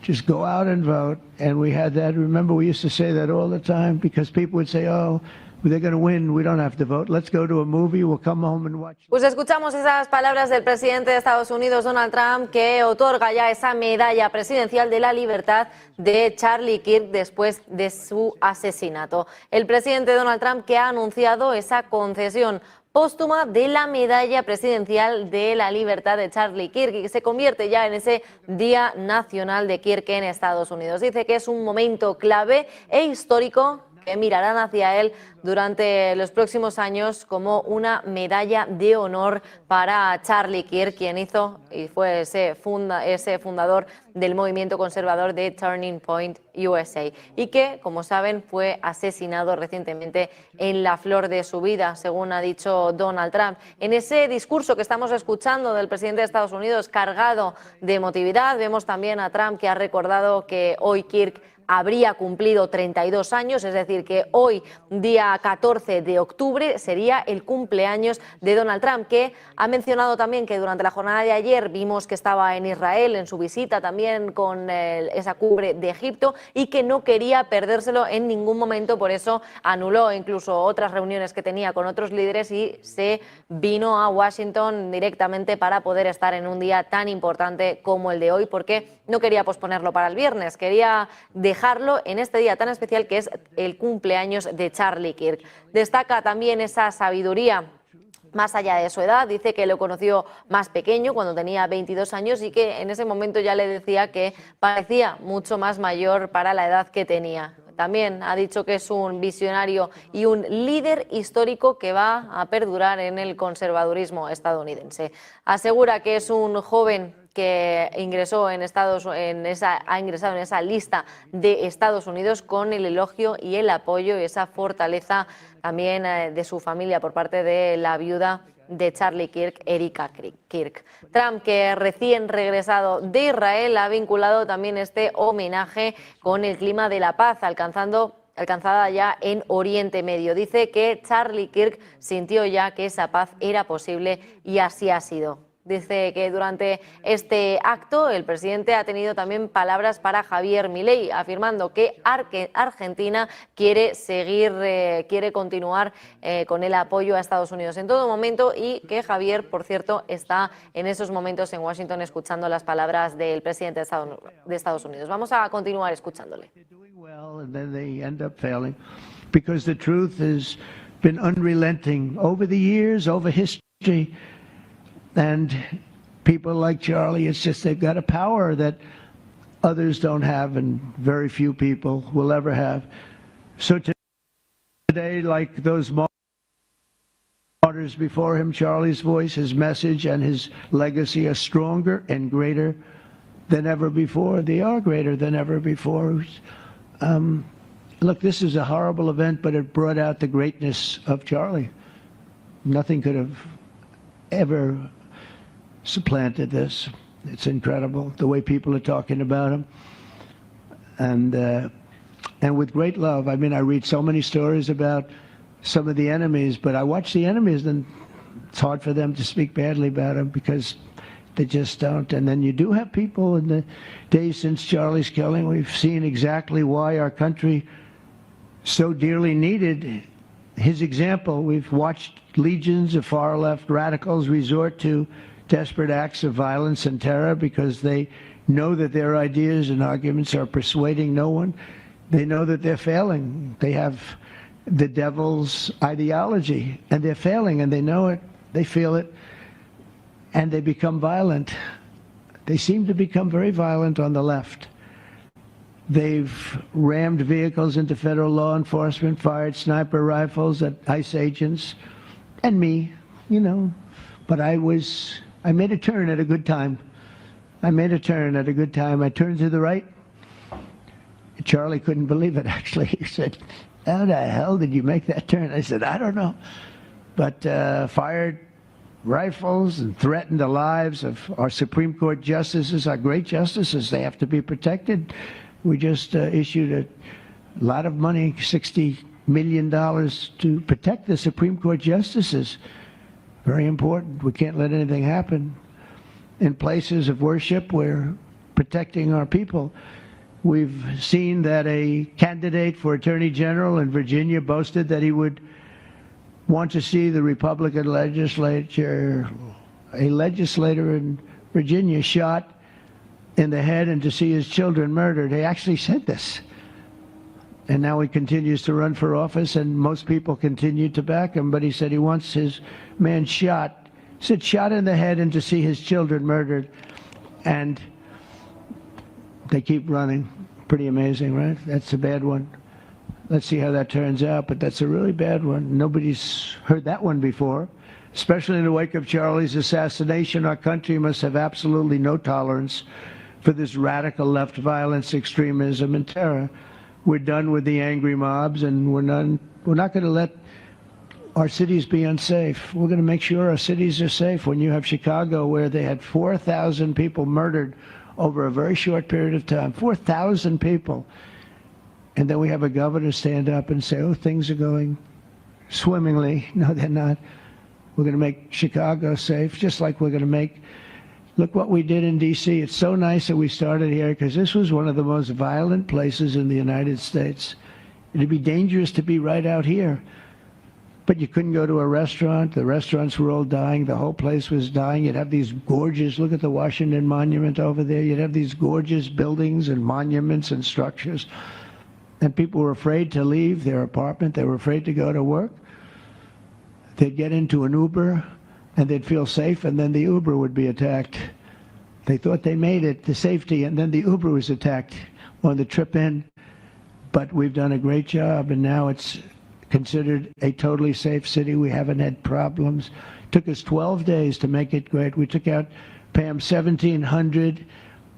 S1: Just go out and vote. And we had that. Remember, we used to say that all the time because people would say, oh, they're going to win. We don't have to vote. Let's go to a movie. We'll come home and watch.
S6: Pues escuchamos esas palabras del presidente de Estados Unidos, Donald Trump, que otorga ya esa medalla presidencial de la libertad de Charlie Kirk después de su asesinato. El presidente Donald Trump que ha anunciado esa concesión póstuma de la medalla presidencial de la libertad de Charlie Kirk y que se convierte ya en ese Día Nacional de Kirk en Estados Unidos. Dice que es un momento clave e histórico que mirarán hacia él durante los próximos años como una medalla de honor para Charlie Kirk, quien hizo y fue ese fundador del movimiento conservador de Turning Point USA y que, como saben, fue asesinado recientemente en la flor de su vida, según ha dicho Donald Trump. En ese discurso que estamos escuchando del presidente de Estados Unidos, cargado de emotividad, vemos también a Trump que ha recordado que hoy Kirk habría cumplido 32 años, es decir, que hoy, día 14 de octubre, sería el cumpleaños de Donald Trump, que ha mencionado también que durante la jornada de ayer vimos que estaba en Israel, en su visita también con esa cumbre de Egipto, y que no quería perdérselo en ningún momento, por eso anuló incluso otras reuniones que tenía con otros líderes y se vino a Washington directamente para poder estar en un día tan importante como el de hoy, porque no quería posponerlo para el viernes, quería dejarlo en este día tan especial que es el cumpleaños de Charlie Kirk. Destaca también esa sabiduría más allá de su edad, dice que lo conoció más pequeño, cuando tenía 22 años, y que en ese momento ya le decía que parecía mucho más mayor para la edad que tenía. También ha dicho que es un visionario y un líder histórico que va a perdurar en el conservadurismo estadounidense. Asegura que es un joven que ha ingresado en esa lista de Estados Unidos con el elogio y el apoyo y esa fortaleza también de su familia por parte de la viuda de Charlie Kirk, Erika Kirk. Trump, que recién regresado de Israel, ha vinculado también este homenaje con el clima de la paz alcanzada ya en Oriente Medio. Dice que Charlie Kirk sintió ya que esa paz era posible y así ha sido. Dice que durante este acto el presidente ha tenido también palabras para Javier Milei, afirmando que Argentina quiere continuar con el apoyo a Estados Unidos en todo momento y que Javier, por cierto, está en esos momentos en Washington escuchando las palabras del presidente de Estados Unidos. Vamos a continuar escuchándole.
S13: And then they end up failing because the truth has been unrelenting over the years, over history. And people like Charlie, it's just they've got a power that others don't have and very few people will ever have. So today, like those martyrs before him, Charlie's voice, his message, and his legacy are stronger and greater than ever before. They are greater than ever before. Look, this is a horrible event, but it brought out the greatness of Charlie. Nothing could have ever supplanted this. It's incredible the way people are talking about him, and with great love. I mean, I read so many stories about some of the enemies, but I watch the enemies, and it's hard for them to speak badly about him because they just don't. And then you do have people in the days since Charlie's killing. We've seen exactly why our country so dearly needed his example. We've watched legions of far-left radicals resort to desperate acts of violence and terror because they know that their ideas and arguments are persuading no one. They know that they're failing. They have the devil's ideology, and they're failing, and they know it. They feel it, and they become violent. They seem to become very violent on the left. They've rammed vehicles into federal law enforcement, fired sniper rifles at ICE agents, and me, you know. But I made a turn at a good time. I turned to the right. Charlie couldn't believe it, actually. He said, how the hell did you make that turn? I said, I don't know. But fired rifles and threatened the lives of our Supreme Court justices, our great justices. They have to be protected. We just issued a lot of money, $60 million, to protect the Supreme Court justices. Very important. We can't let anything happen. In places of worship, we're protecting our people. We've seen that a candidate for Attorney General in Virginia boasted that he would want to see the Republican legislature, a legislator in Virginia, shot in the head and to see his children murdered. He actually said this. And now he continues to run for office, and most people continue to back him, but he said he wants his man shot. He said shot in the head and to see his children murdered. And they keep running. Pretty amazing, right? That's a bad one. Let's see how that turns out, but that's a really bad one. Nobody's heard that one before. Especially in the wake of Charlie's assassination, our country must have absolutely no tolerance for this radical left violence, extremism, and terror. We're done with the angry mobs, and we're not going to let our cities be unsafe. We're going to make sure our cities are safe. When you have Chicago, where they had 4,000 people murdered over a very short period of time, 4,000 people, and then we have a governor stand up and say, oh, things are going swimmingly. No, they're not. We're going to make Chicago safe, just like we're going to make, look what we did in D.C. It's so nice that we started here, because this was one of the most violent places in the United States. It'd be dangerous to be right out here. But you couldn't go to a restaurant. The restaurants were all dying. The whole place was dying. You'd have these gorgeous, look at the Washington Monument over there. You'd have these gorgeous buildings and monuments and structures. And people were afraid to leave their apartment. They were afraid to go to work. They'd get into an Uber and they'd feel safe, and then the Uber would be attacked. They thought they made it to safety, and then the Uber was attacked on the trip in. but we've done a great job, and now it's considered a totally safe city. We haven't had problems. Took us 12 days to make it great. We took out, Pam, 1,700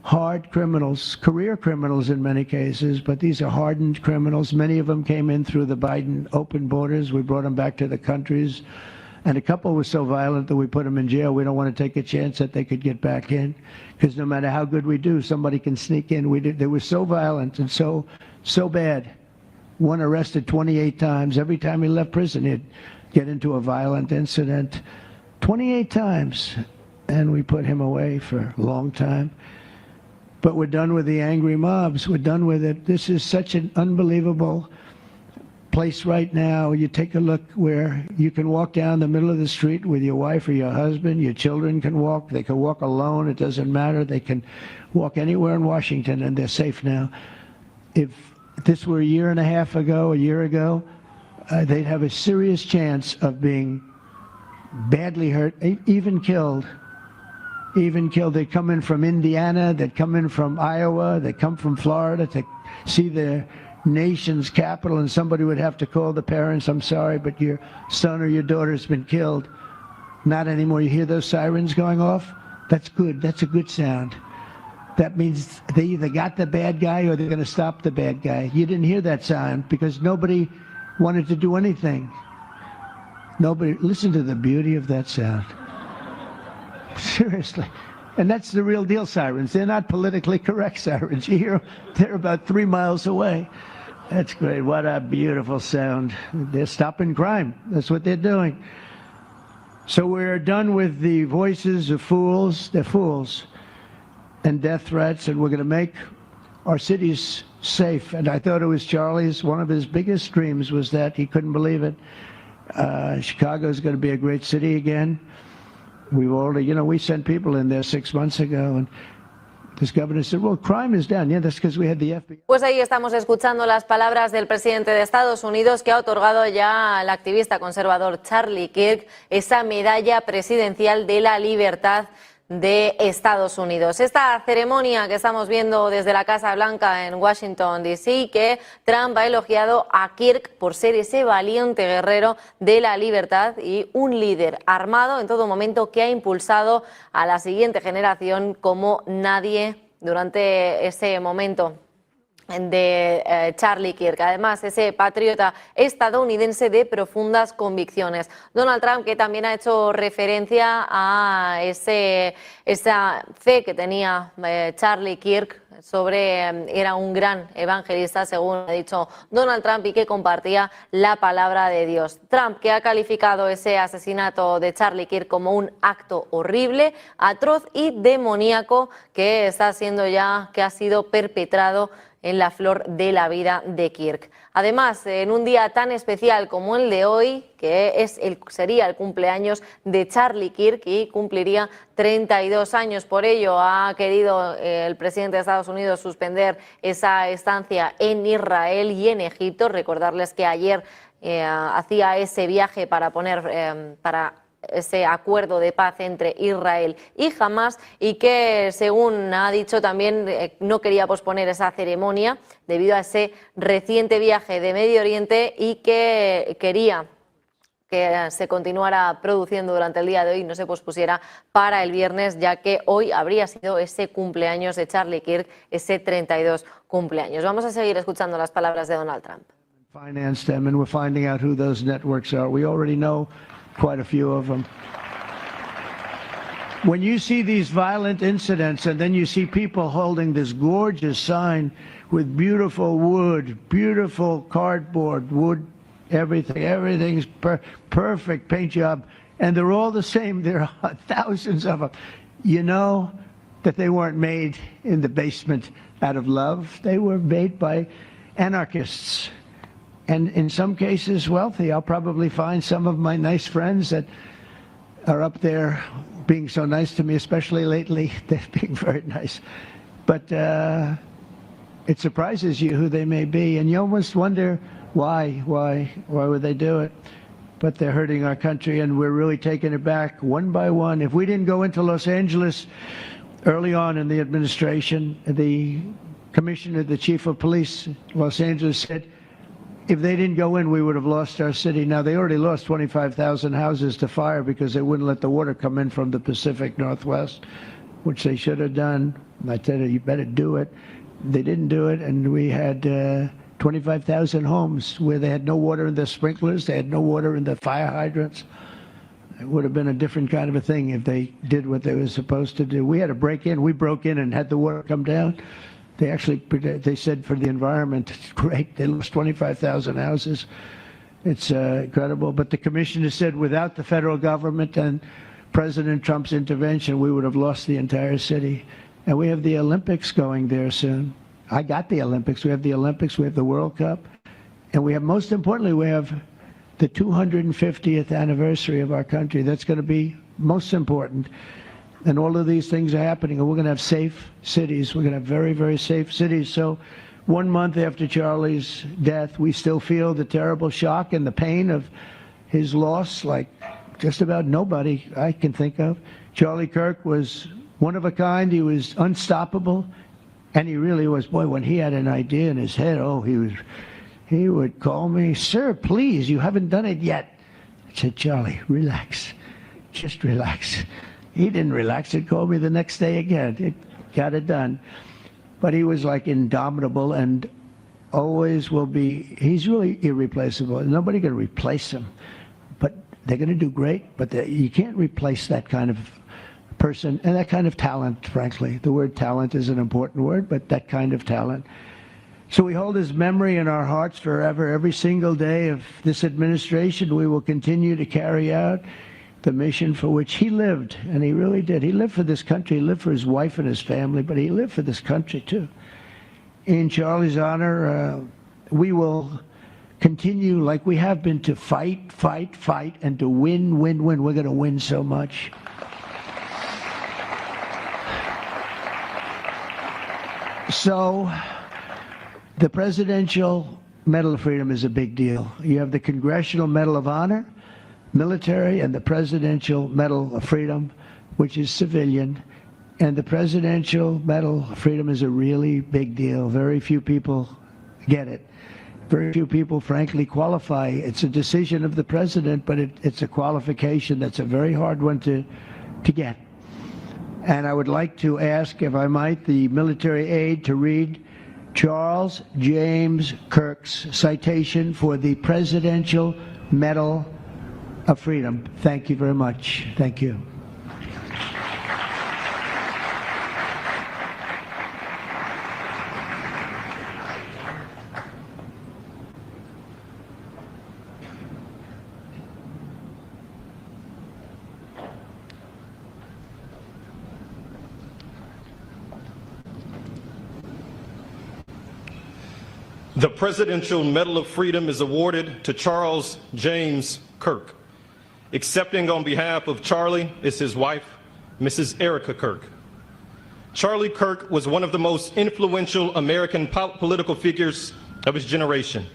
S13: hard criminals, career criminals in many cases, but these are hardened criminals. Many of them came in through the Biden open borders. We brought them back to the countries, and a couple were so violent that we put them in jail. We don't want to take a chance that they could get back in, because no matter how good we do, somebody can sneak in. They were so violent and so bad. One arrested 28 times. Every time he left prison, he'd get into a violent incident. 28 times, and we put him away for a long time. But we're done with the angry mobs. We're done with it. This is such an unbelievable place right now. You take a look where you can walk down the middle of the street with your wife or your husband. Your children can walk. They can walk alone. It doesn't matter. They can walk anywhere in Washington, and they're safe now. If this were a year and a half ago, a year ago, they'd have a serious chance of being badly hurt, even killed. Even killed. They come in from Indiana, they come in from Iowa, they come from Florida to see their nation's capital, and somebody would have to call the parents, I'm sorry, but your son or your daughter's been killed. Not anymore. You hear those sirens going off? That's good. That's a good sound. That means they either got the bad guy or they're going to stop the bad guy. You didn't hear that sound because nobody wanted to do anything. Nobody. Listen to the beauty of that sound. Seriously. And that's the real deal sirens. They're not politically correct sirens. You hear them, they're about 3 miles away. That's great. What a beautiful sound. They're stopping crime. That's what they're doing. So we're done with the voices of fools. They're fools. And death threats, and we're going to make our cities safe. And I thought it was Charlie's, one of his biggest dreams was that. He couldn't believe it. Chicago's going to be a great city again. We've already, we sent people in there 6 months ago, and this governor said, well, crime is down. Yeah, that's because we had the FBI.
S6: Pues ahí estamos escuchando las palabras del presidente de Estados Unidos, que ha otorgado ya al activista conservador Charlie Kirk esa medalla presidencial de la libertad de Estados Unidos. Esta ceremonia que estamos viendo desde la Casa Blanca en Washington, D.C., que Trump ha elogiado a Kirk por ser ese valiente guerrero de la libertad y un líder armado en todo momento que ha impulsado a la siguiente generación como nadie durante ese momento de Charlie Kirk. Además, ese patriota estadounidense de profundas convicciones. Donald Trump, que también ha hecho referencia a esa fe que tenía Charlie Kirk era un gran evangelista, según ha dicho Donald Trump, y que compartía la palabra de Dios. Trump, que ha calificado ese asesinato de Charlie Kirk como un acto horrible, atroz y demoníaco que ha sido perpetrado en la flor de la vida de Kirk. Además, en un día tan especial como el de hoy, que sería el cumpleaños de Charlie Kirk y cumpliría 32 años. Por ello, ha querido el presidente de Estados Unidos suspender esa estancia en Israel y en Egipto. Recordarles que ayer hacía ese viaje para ese acuerdo de paz entre Israel y Hamás, y que, según ha dicho también, no quería posponer esa ceremonia debido a ese reciente viaje de Medio Oriente y que quería que se continuara produciendo durante el día de hoy y no se pospusiera para el viernes, ya que hoy habría sido ese cumpleaños de Charlie Kirk, ese 32 cumpleaños. Vamos a seguir escuchando las palabras de Donald Trump.
S13: Finance them, and we're finding out who those networks are. We already know quite a few of them. When you see these violent incidents and then you see people holding this gorgeous sign with beautiful wood, beautiful cardboard, wood, everything's perfect paint job, and they're all the same, there are thousands of them. You know that they weren't made in the basement out of love. They were made by anarchists. And in some cases wealthy. I'll probably find some of my nice friends that are up there being so nice to me, especially lately. They're being very nice. But it surprises you who they may be, and you almost wonder why would they do it? But they're hurting our country, and we're really taking it back one by one. If we didn't go into Los Angeles early on in the administration, the commissioner, the chief of police, Los Angeles, said, if they didn't go in, we would have lost our city. Now, they already lost 25,000 houses to fire because they wouldn't let the water come in from the Pacific Northwest, which they should have done. And I said, you better do it. They didn't do it, and we had 25,000 homes where they had no water in the sprinklers, they had no water in the fire hydrants. It would have been a different kind of a thing if they did what they were supposed to do. We had to break in. We broke in and had the water come down. They said for the environment, it's great. They lost 25,000 houses. It's incredible. But the commissioner said without the federal government and President Trump's intervention, we would have lost the entire city. And we have the Olympics going there soon. I got the Olympics. We have the Olympics. We have the World Cup. And we have, most importantly, we have the 250th anniversary of our country. That's going to be most important. And all of these things are happening, and we're going to have safe cities. We're going to have very, very safe cities. So 1 month after Charlie's death, we still feel the terrible shock and the pain of his loss, like just about nobody I can think of. Charlie Kirk was one of a kind. He was unstoppable, and he really was. Boy, when he had an idea in his head, oh, he would call me, sir, please, you haven't done it yet. I said, Charlie, relax, just relax. He didn't relax. He called me the next day again. It got it done. But he was like indomitable and always will be. He's really irreplaceable. Nobody can replace him. But they're going to do great. But you can't replace that kind of person and that kind of talent, frankly. The word talent is an important word, but that kind of talent. So we hold his memory in our hearts forever. Every single day of this administration, we will continue to carry out the mission for which he lived, and he really did. He lived for this country. He lived for his wife and his family, but he lived for this country too. In Charlie's honor, we will continue like we have been to fight, fight, fight, and to win, win, win. We're going to win so much. So the Presidential Medal of Freedom is a big deal. You have the Congressional Medal of Honor, military, and the Presidential Medal of Freedom, which is civilian. And the Presidential Medal of Freedom is a really big deal. Very few people get it. Very few people, frankly, qualify. It's a decision of the president, but it's a qualification that's a very hard one to get. And I would like to ask, if I might, the military aide to read Charles James Kirk's citation for the Presidential Medal of Freedom. Thank you very much. Thank you.
S14: The Presidential Medal of Freedom is awarded to Charles James Kirk. Accepting on behalf of Charlie is his wife, Mrs. Erica Kirk. Charlie Kirk was one of the most influential American political figures of his generation.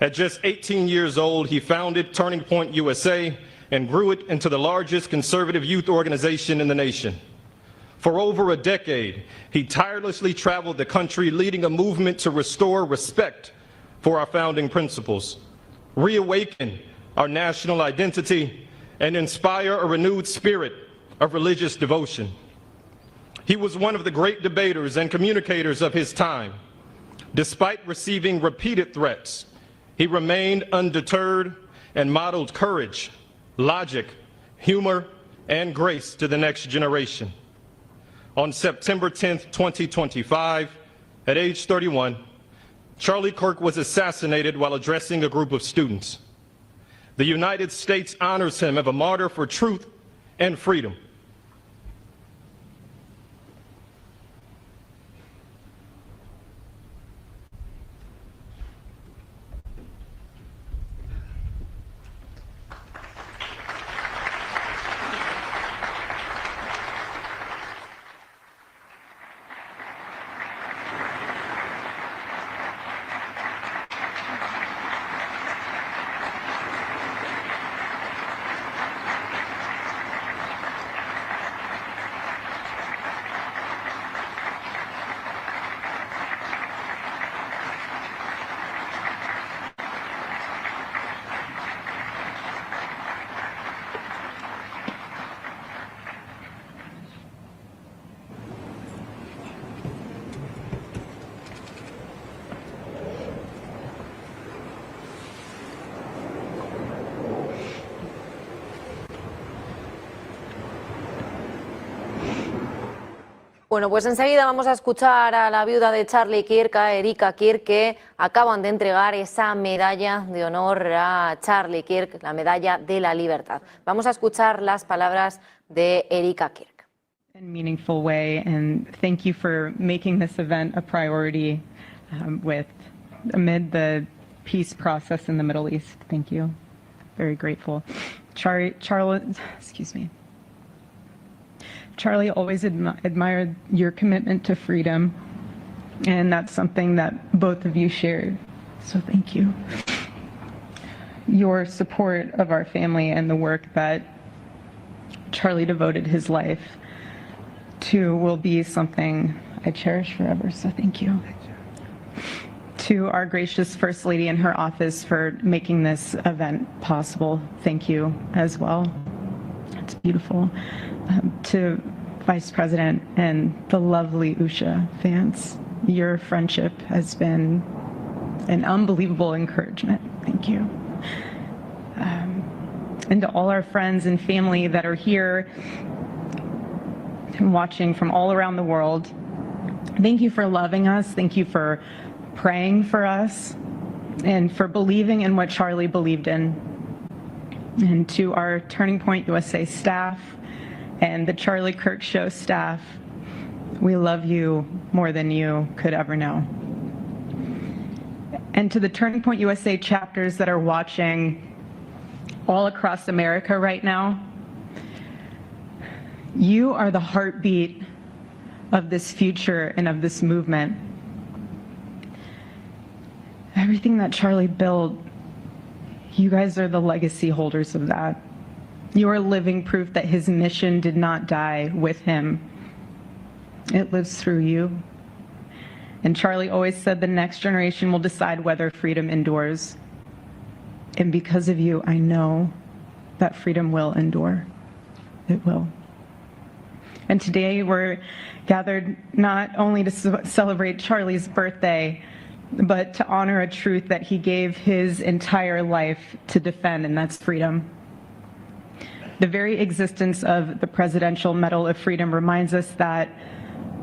S14: At just 18 years old, he founded Turning Point USA and grew it into the largest conservative youth organization in the nation. For over a decade, he tirelessly traveled the country leading a movement to restore respect for our founding principles, reawaken our national identity, and inspire a renewed spirit of religious devotion. He was one of the great debaters and communicators of his time. Despite receiving repeated threats, he remained undeterred and modeled courage, logic, humor, and grace to the next generation. On September 10th, 2025, at age 31, Charlie Kirk was assassinated while addressing a group of students. The United States honors him as a martyr for truth and freedom.
S6: Bueno, pues enseguida vamos a escuchar a la viuda de Charlie Kirk, a Erika Kirk, que acaban de entregar esa medalla de honor a Charlie Kirk, la medalla de la libertad. Vamos a escuchar las palabras de Erika Kirk.
S15: In a meaningful way, and thank you for making this event a priority amid the peace process in the Middle East. Thank you. Very grateful. Charlie always admired your commitment to freedom, and that's something that both of you shared. So thank you. Your support of our family and the work that Charlie devoted his life to will be something I cherish forever, so thank you. To our gracious First Lady in her office for making this event possible, thank you as well. It's beautiful. To Vice President and the lovely Usha fans, your friendship has been an unbelievable encouragement. Thank you. And to all our friends and family that are here and watching from all around the world, thank you for loving us. Thank you for praying for us and for believing in what Charlie believed in. And to our Turning Point USA staff and the Charlie Kirk Show staff, we love you more than you could ever know. And to the Turning Point USA chapters that are watching all across America right now, you are the heartbeat of this future and of this movement. Everything that Charlie built, you guys are the legacy holders of that. You are living proof that his mission did not die with him. It lives through you. And Charlie always said the next generation will decide whether freedom endures. And because of you, I know that freedom will endure. It will. And today we're gathered not only to celebrate Charlie's birthday, but to honor a truth that he gave his entire life to defend, and that's freedom. The very existence of the Presidential Medal of Freedom reminds us that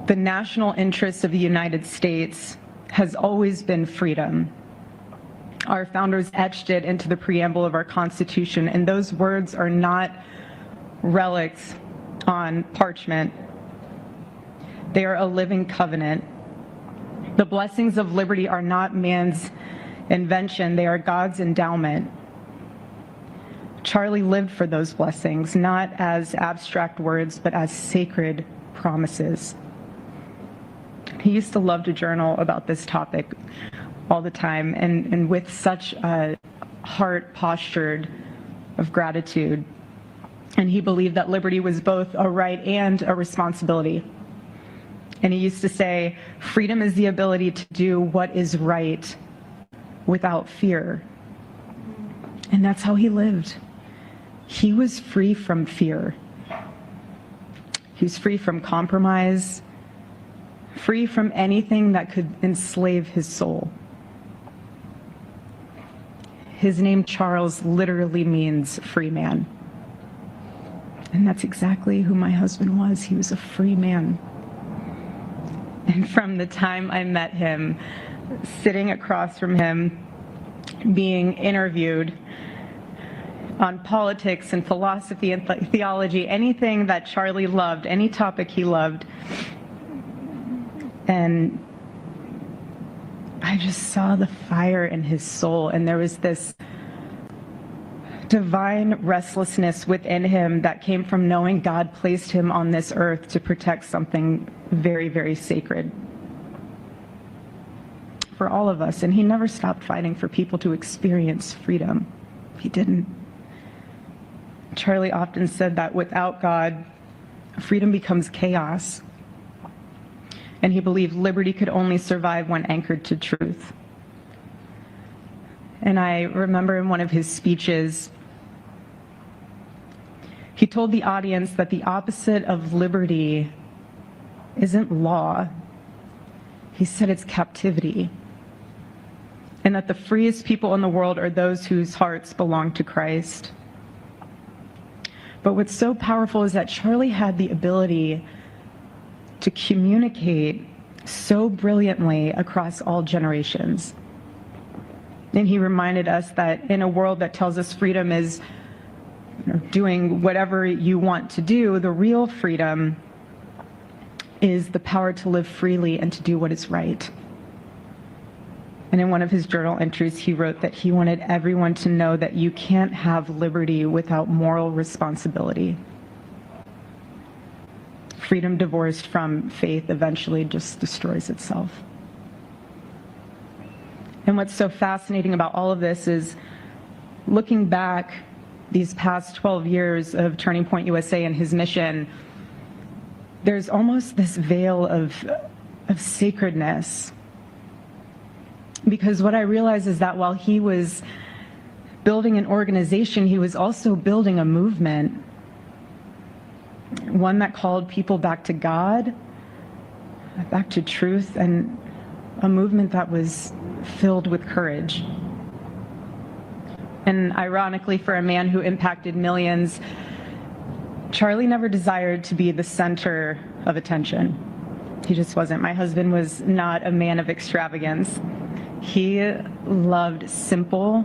S15: the national interest of the United States has always been freedom. Our founders etched it into the preamble of our Constitution, and those words are not relics on parchment. They are a living covenant. The blessings of liberty are not man's invention, they are God's endowment. Charlie lived for those blessings, not as abstract words, but as sacred promises. He used to love to journal about this topic all the time, and with such a heart postured of gratitude. And he believed that liberty was both a right and a responsibility. And he used to say, freedom is the ability to do what is right without fear. And that's how he lived. He was free from fear. He was free from compromise, free from anything that could enslave his soul. His name, Charles, literally means free man. And that's exactly who my husband was. He was a free man. And from the time I met him, sitting across from him, being interviewed on politics and philosophy and theology, anything that Charlie loved, any topic he loved, and I just saw the fire in his soul, and there was this divine restlessness within him that came from knowing God placed him on this earth to protect something very, very sacred for all of us. And he never stopped fighting for people to experience freedom. He didn't. Charlie often said that without God, freedom becomes chaos. And he believed liberty could only survive when anchored to truth. And I remember in one of his speeches, he told the audience that the opposite of liberty isn't law. He said it's captivity. And that the freest people in the world are those whose hearts belong to Christ. But what's so powerful is that Charlie had the ability to communicate so brilliantly across all generations. And he reminded us that in a world that tells us freedom is doing whatever you want to do, the real freedom is the power to live freely and to do what is right. And in one of his journal entries, he wrote that he wanted everyone to know that you can't have liberty without moral responsibility. Freedom divorced from faith eventually just destroys itself. And what's so fascinating about all of this is looking back these past 12 years of Turning Point USA and his mission, there's almost this veil of sacredness. Because what I realize is that while he was building an organization, he was also building a movement, one that called people back to God, back to truth, and a movement that was filled with courage. And ironically, for a man who impacted millions, Charlie never desired to be the center of attention. He just wasn't. My husband was not a man of extravagance. He loved simple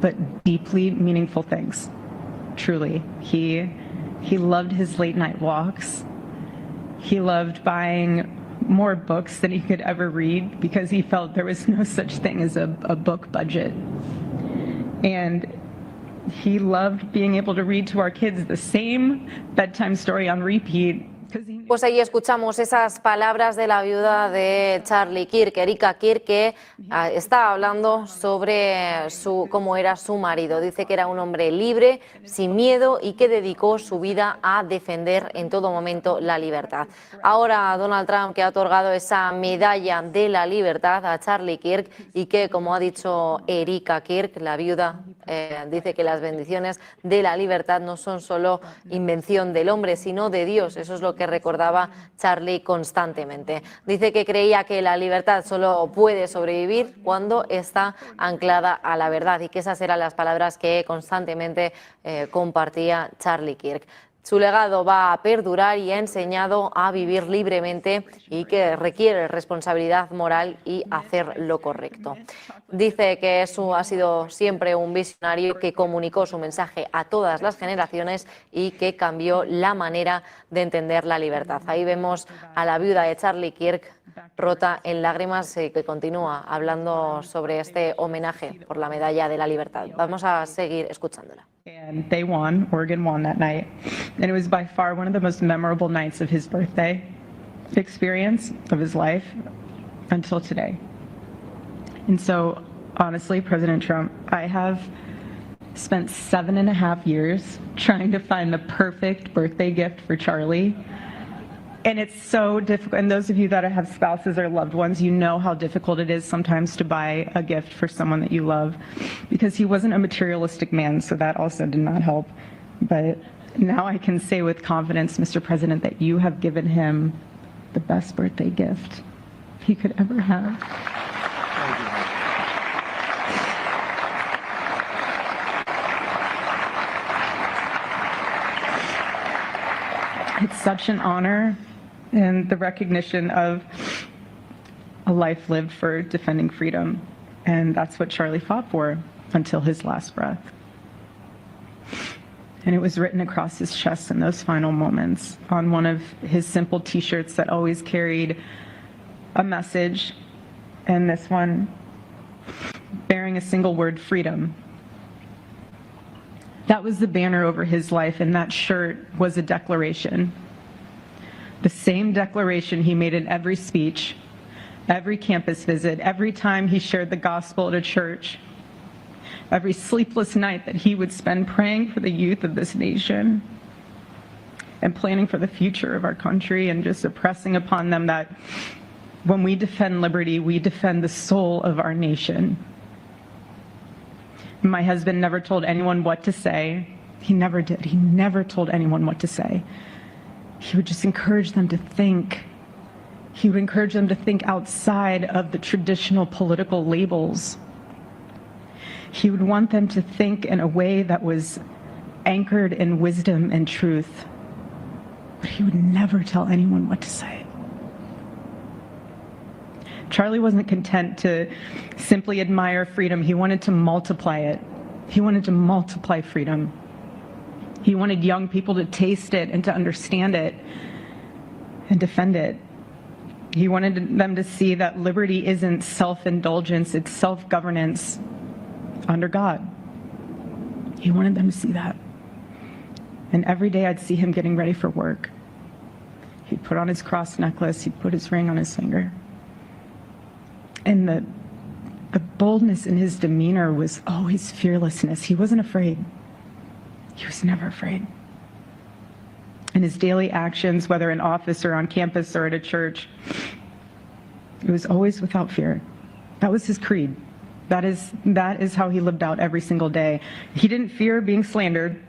S15: but deeply meaningful things. Truly. He loved his late night walks. He loved buying more books than he could ever read because he felt there was no such thing as a book budget. And he loved being able to read to our kids the same bedtime story on repeat.
S6: Pues ahí escuchamos esas palabras de la viuda de Charlie Kirk, Erika Kirk, que está hablando sobre cómo era su marido. Dice que era un hombre libre, sin miedo y que dedicó su vida a defender en todo momento la libertad. Ahora Donald Trump, que ha otorgado esa medalla de la libertad a Charlie Kirk y que, como ha dicho Erika Kirk, la viuda, dice que las bendiciones de la libertad no son solo invención del hombre, sino de Dios. Eso es lo que recordaba Charlie constantemente. Dice que creía que la libertad solo puede sobrevivir cuando está anclada a la verdad y que esas eran las palabras que constantemente compartía Charlie Kirk. Su legado va a perdurar y ha enseñado a vivir libremente y que requiere responsabilidad moral y hacer lo correcto. Dice que ha sido siempre un visionario que comunicó su mensaje a todas las generaciones y que cambió la manera de entender la libertad. Ahí vemos a la viuda de Charlie Kirk rota en lágrimas, que continúa hablando sobre este homenaje por la medalla de la libertad. Vamos a seguir escuchándola.
S15: And they won, Oregon won that night. And it was by far one of the most memorable nights of his birthday experience of his life until today. And so, honestly, President Trump, I have spent 7.5 years trying to find the perfect birthday gift for Charlie. And it's so difficult. And those of you that have spouses or loved ones, you know how difficult it is sometimes to buy a gift for someone that you love, because he wasn't a materialistic man, so that also did not help. But now I can say with confidence, Mr. President, that you have given him the best birthday gift he could ever have. It's such an honor and the recognition of a life lived for defending freedom. And that's what Charlie fought for until his last breath. And it was written across his chest in those final moments on one of his simple t-shirts that always carried a message, and this one bearing a single word, freedom. That was the banner over his life, and that shirt was a declaration. The same declaration he made in every speech, every campus visit, every time he shared the gospel at a church, every sleepless night that he would spend praying for the youth of this nation and planning for the future of our country, and just impressing upon them that when we defend liberty, we defend the soul of our nation. My husband never told anyone what to say. He never did. He never told anyone what to say. He would just encourage them to think. He would encourage them to think outside of the traditional political labels. He would want them to think in a way that was anchored in wisdom and truth. But he would never tell anyone what to say. Charlie wasn't content to simply admire freedom. He wanted to multiply it. He wanted to multiply freedom. He wanted young people to taste it and to understand it and defend it. He wanted them to see that liberty isn't self-indulgence, it's self-governance under God. He wanted them to see that. And every day I'd see him getting ready for work. He'd put on his cross necklace, he'd put his ring on his finger. And the boldness in his demeanor was always fearlessness. He wasn't afraid. He was never afraid. In his daily actions, whether in office or on campus or at a church, it was always without fear. That was his creed. That is how he lived out every single day. He didn't fear being slandered.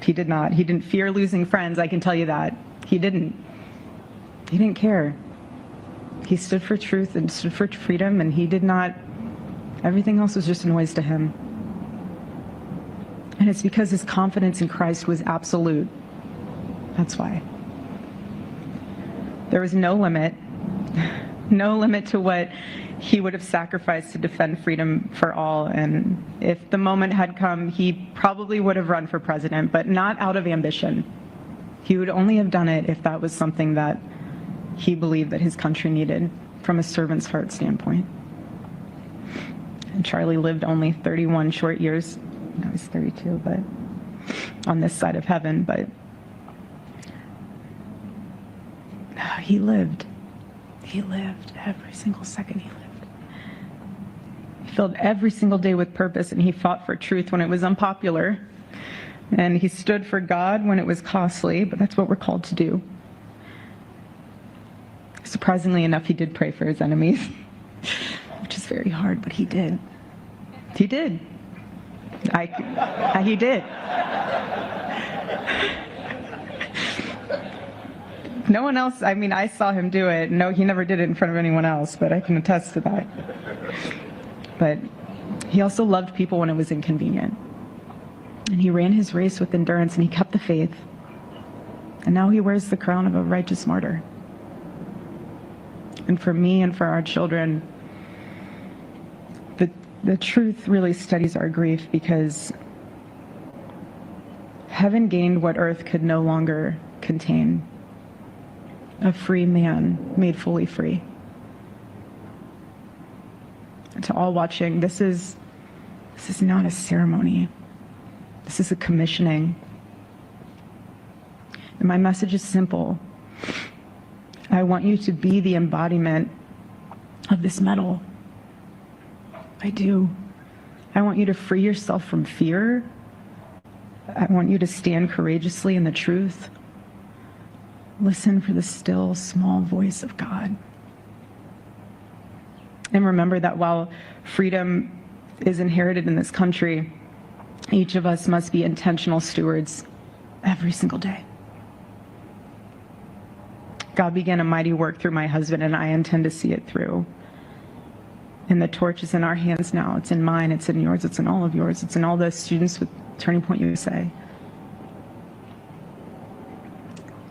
S15: He did not. He didn't fear losing friends, I can tell you that. He didn't. He didn't care. He stood for truth and stood for freedom, and he did not, everything else was just noise to him. And it's because his confidence in Christ was absolute. That's why. There was no limit to what he would have sacrificed to defend freedom for all. And if the moment had come, he probably would have run for president, but not out of ambition. He would only have done it if that was something that he believed that his country needed from a servant's heart standpoint. And Charlie lived only 31 short years. I was 32, but on this side of heaven, but he lived. He lived every single second he lived. He filled every single day with purpose, and he fought for truth when it was unpopular. And he stood for God when it was costly, but that's what we're called to do. Surprisingly enough, he did pray for his enemies, which is very hard, but he did. He did. He did. No one else, I mean, I saw him do it. No, he never did it in front of anyone else, but I can attest to that. But he also loved people when it was inconvenient. And he ran his race with endurance, and he kept the faith. And now he wears the crown of a righteous martyr. And for me and for our children, the truth really steadies our grief, because heaven gained what earth could no longer contain. A free man made fully free. And to all watching, this is not a ceremony. This is a commissioning. And my message is simple. I want you to be the embodiment of this medal. I do. I want you to free yourself from fear. I want you to stand courageously in the truth. Listen for the still, small voice of God. And remember that while freedom is inherited in this country, each of us must be intentional stewards every single day. God began a mighty work through my husband, and I intend to see it through. And the torch is in our hands now. It's in mine, it's in yours, it's in all of yours, it's in all the students with Turning Point USA.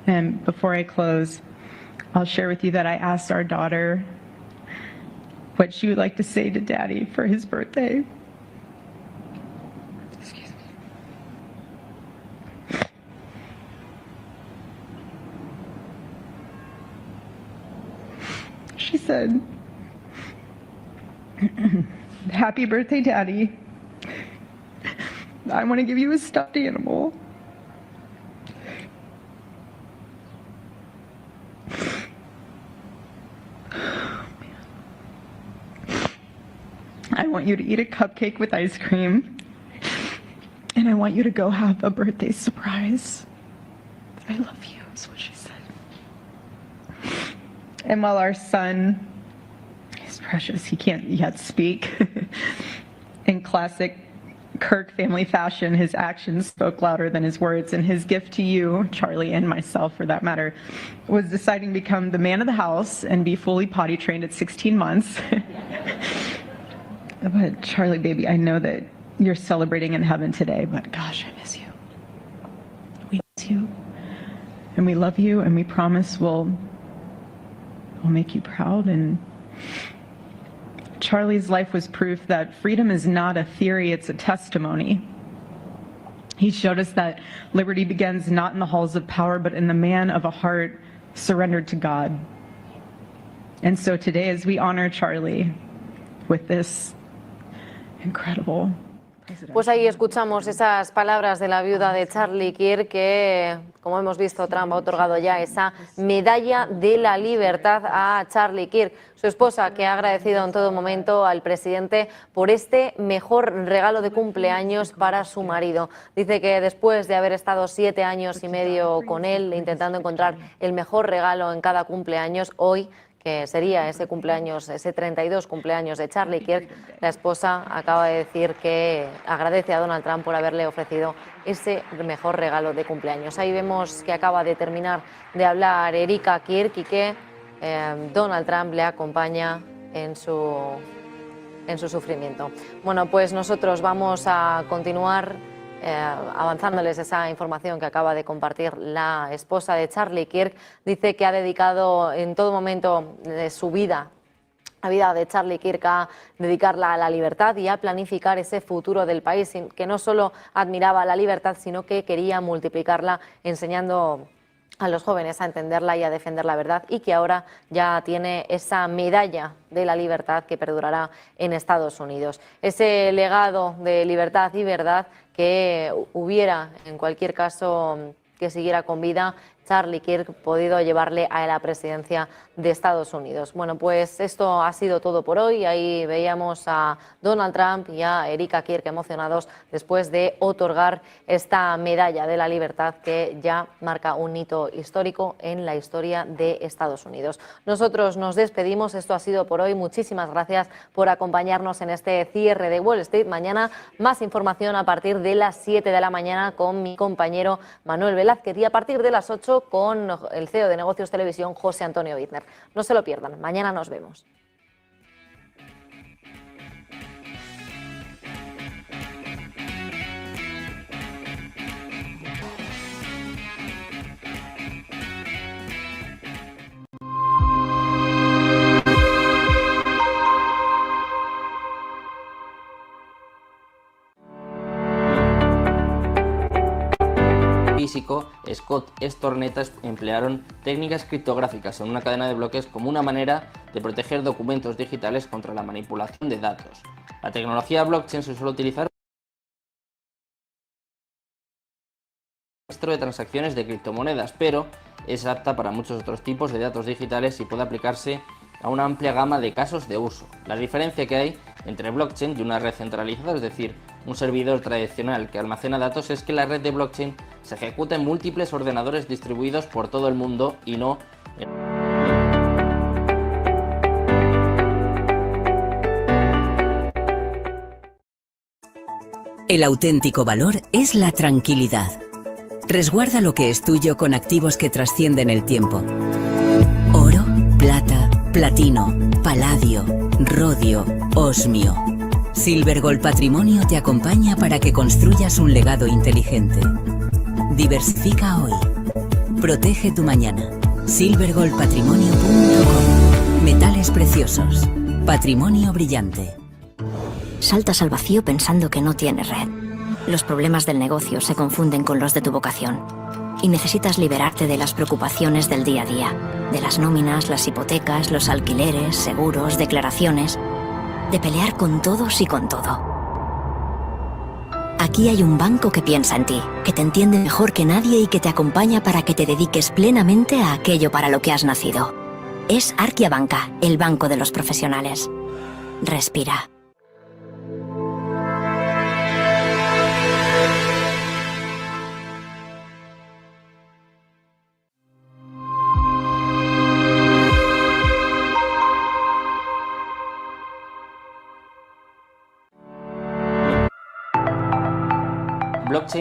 S15: And before I close, I'll share with you that I asked our daughter what she would like to say to Daddy for his birthday. Excuse me. She said, "Happy birthday, Daddy. I want to give you a stuffed animal. I want you to eat a cupcake with ice cream, and I want you to go have a birthday surprise. I love you," is what she said. And while our son is precious, he can't yet speak, in classic Kirk family fashion, his actions spoke louder than his words, and his gift to you, Charlie, and myself for that matter, was deciding to become the man of the house and be fully potty trained at 16 months. But Charlie, baby, I know that you're celebrating in heaven today, but gosh, I miss you. We miss you, and we love you, and we promise we'll make you proud, and Charlie's life was proof that freedom is not a theory, it's a testimony. He showed us that liberty begins not in the halls of power, but in the man of a heart surrendered to God. And so today, as we honor Charlie with this incredible...
S6: Pues ahí escuchamos esas palabras de la viuda de Charlie Kirk que, como hemos visto, Trump ha otorgado ya esa medalla de la libertad a Charlie Kirk, su esposa, que ha agradecido en todo momento al presidente por este mejor regalo de cumpleaños para su marido. Dice que después de haber estado 7 años y medio con él, intentando encontrar el mejor regalo en cada cumpleaños, hoy, que sería ese cumpleaños, ese 32 cumpleaños de Charlie Kirk, la esposa acaba de decir que agradece a Donald Trump por haberle ofrecido ese mejor regalo de cumpleaños. Ahí vemos que acaba de terminar de hablar Eeuu Kirk y que Donald Trump le acompaña en su sufrimiento. Bueno, pues nosotros vamos a continuar avanzándoles esa información que acaba de compartir la esposa de Charlie Kirk. Dice que ha dedicado en todo momento de su vida, la vida de Charlie Kirk, a dedicarla a la libertad y a planificar ese futuro del país, que no solo admiraba la libertad, sino que quería multiplicarla enseñando a los jóvenes a entenderla y a defender la verdad, y que ahora ya tiene esa medalla de la libertad que perdurará en Estados Unidos. Ese legado de libertad y verdad que hubiera, en cualquier caso, que siguiera con vida Charlie Kirk, podido llevarle a la presidencia de Estados Unidos. Bueno, pues esto ha sido todo por hoy. Ahí veíamos a Donald Trump y a Eeuu Kirk emocionados después de otorgar esta medalla de la libertad que ya marca un hito histórico en la historia de Estados Unidos. Nosotros nos despedimos. Esto ha sido por hoy. Muchísimas gracias por acompañarnos en este cierre de Wall Street. Mañana más información a partir de las 7 de la mañana con mi compañero Manuel Velázquez y a partir de las 8 con el CEO de Negocios Televisión, José Antonio Bittner. No se lo pierdan, mañana nos vemos.
S16: Físico, Scott Stornetta emplearon técnicas criptográficas en una cadena de bloques como una manera de proteger documentos digitales contra la manipulación de datos. La tecnología blockchain se suele utilizar para el registro de transacciones de criptomonedas, pero es apta para muchos otros tipos de datos digitales y puede aplicarse a una amplia gama de casos de uso. La diferencia que hay entre blockchain y una red centralizada, es decir, un servidor tradicional que almacena datos, es que la red de blockchain se ejecuta en múltiples ordenadores distribuidos por todo el mundo y no en...
S17: El auténtico valor es la tranquilidad. Resguarda lo que es tuyo con activos que trascienden el tiempo. Oro, plata, platino, paladio, rodio, osmio. Silver Gold Patrimonio te acompaña para que construyas un legado inteligente. Diversifica hoy. Protege tu mañana. silvergoldpatrimonio.com. Metales preciosos. Patrimonio brillante.
S18: Saltas al vacío pensando que no tienes red. Los problemas del negocio se confunden con los de tu vocación. Y necesitas liberarte de las preocupaciones del día a día. De las nóminas, las hipotecas, los alquileres, seguros, declaraciones. De pelear con todos y con todo. Aquí hay un banco que piensa en ti, que te entiende mejor que nadie y que te acompaña para que te dediques plenamente a aquello para lo que has nacido. Es Arquia Banca, el banco de los profesionales. Respira.
S16: Blockchain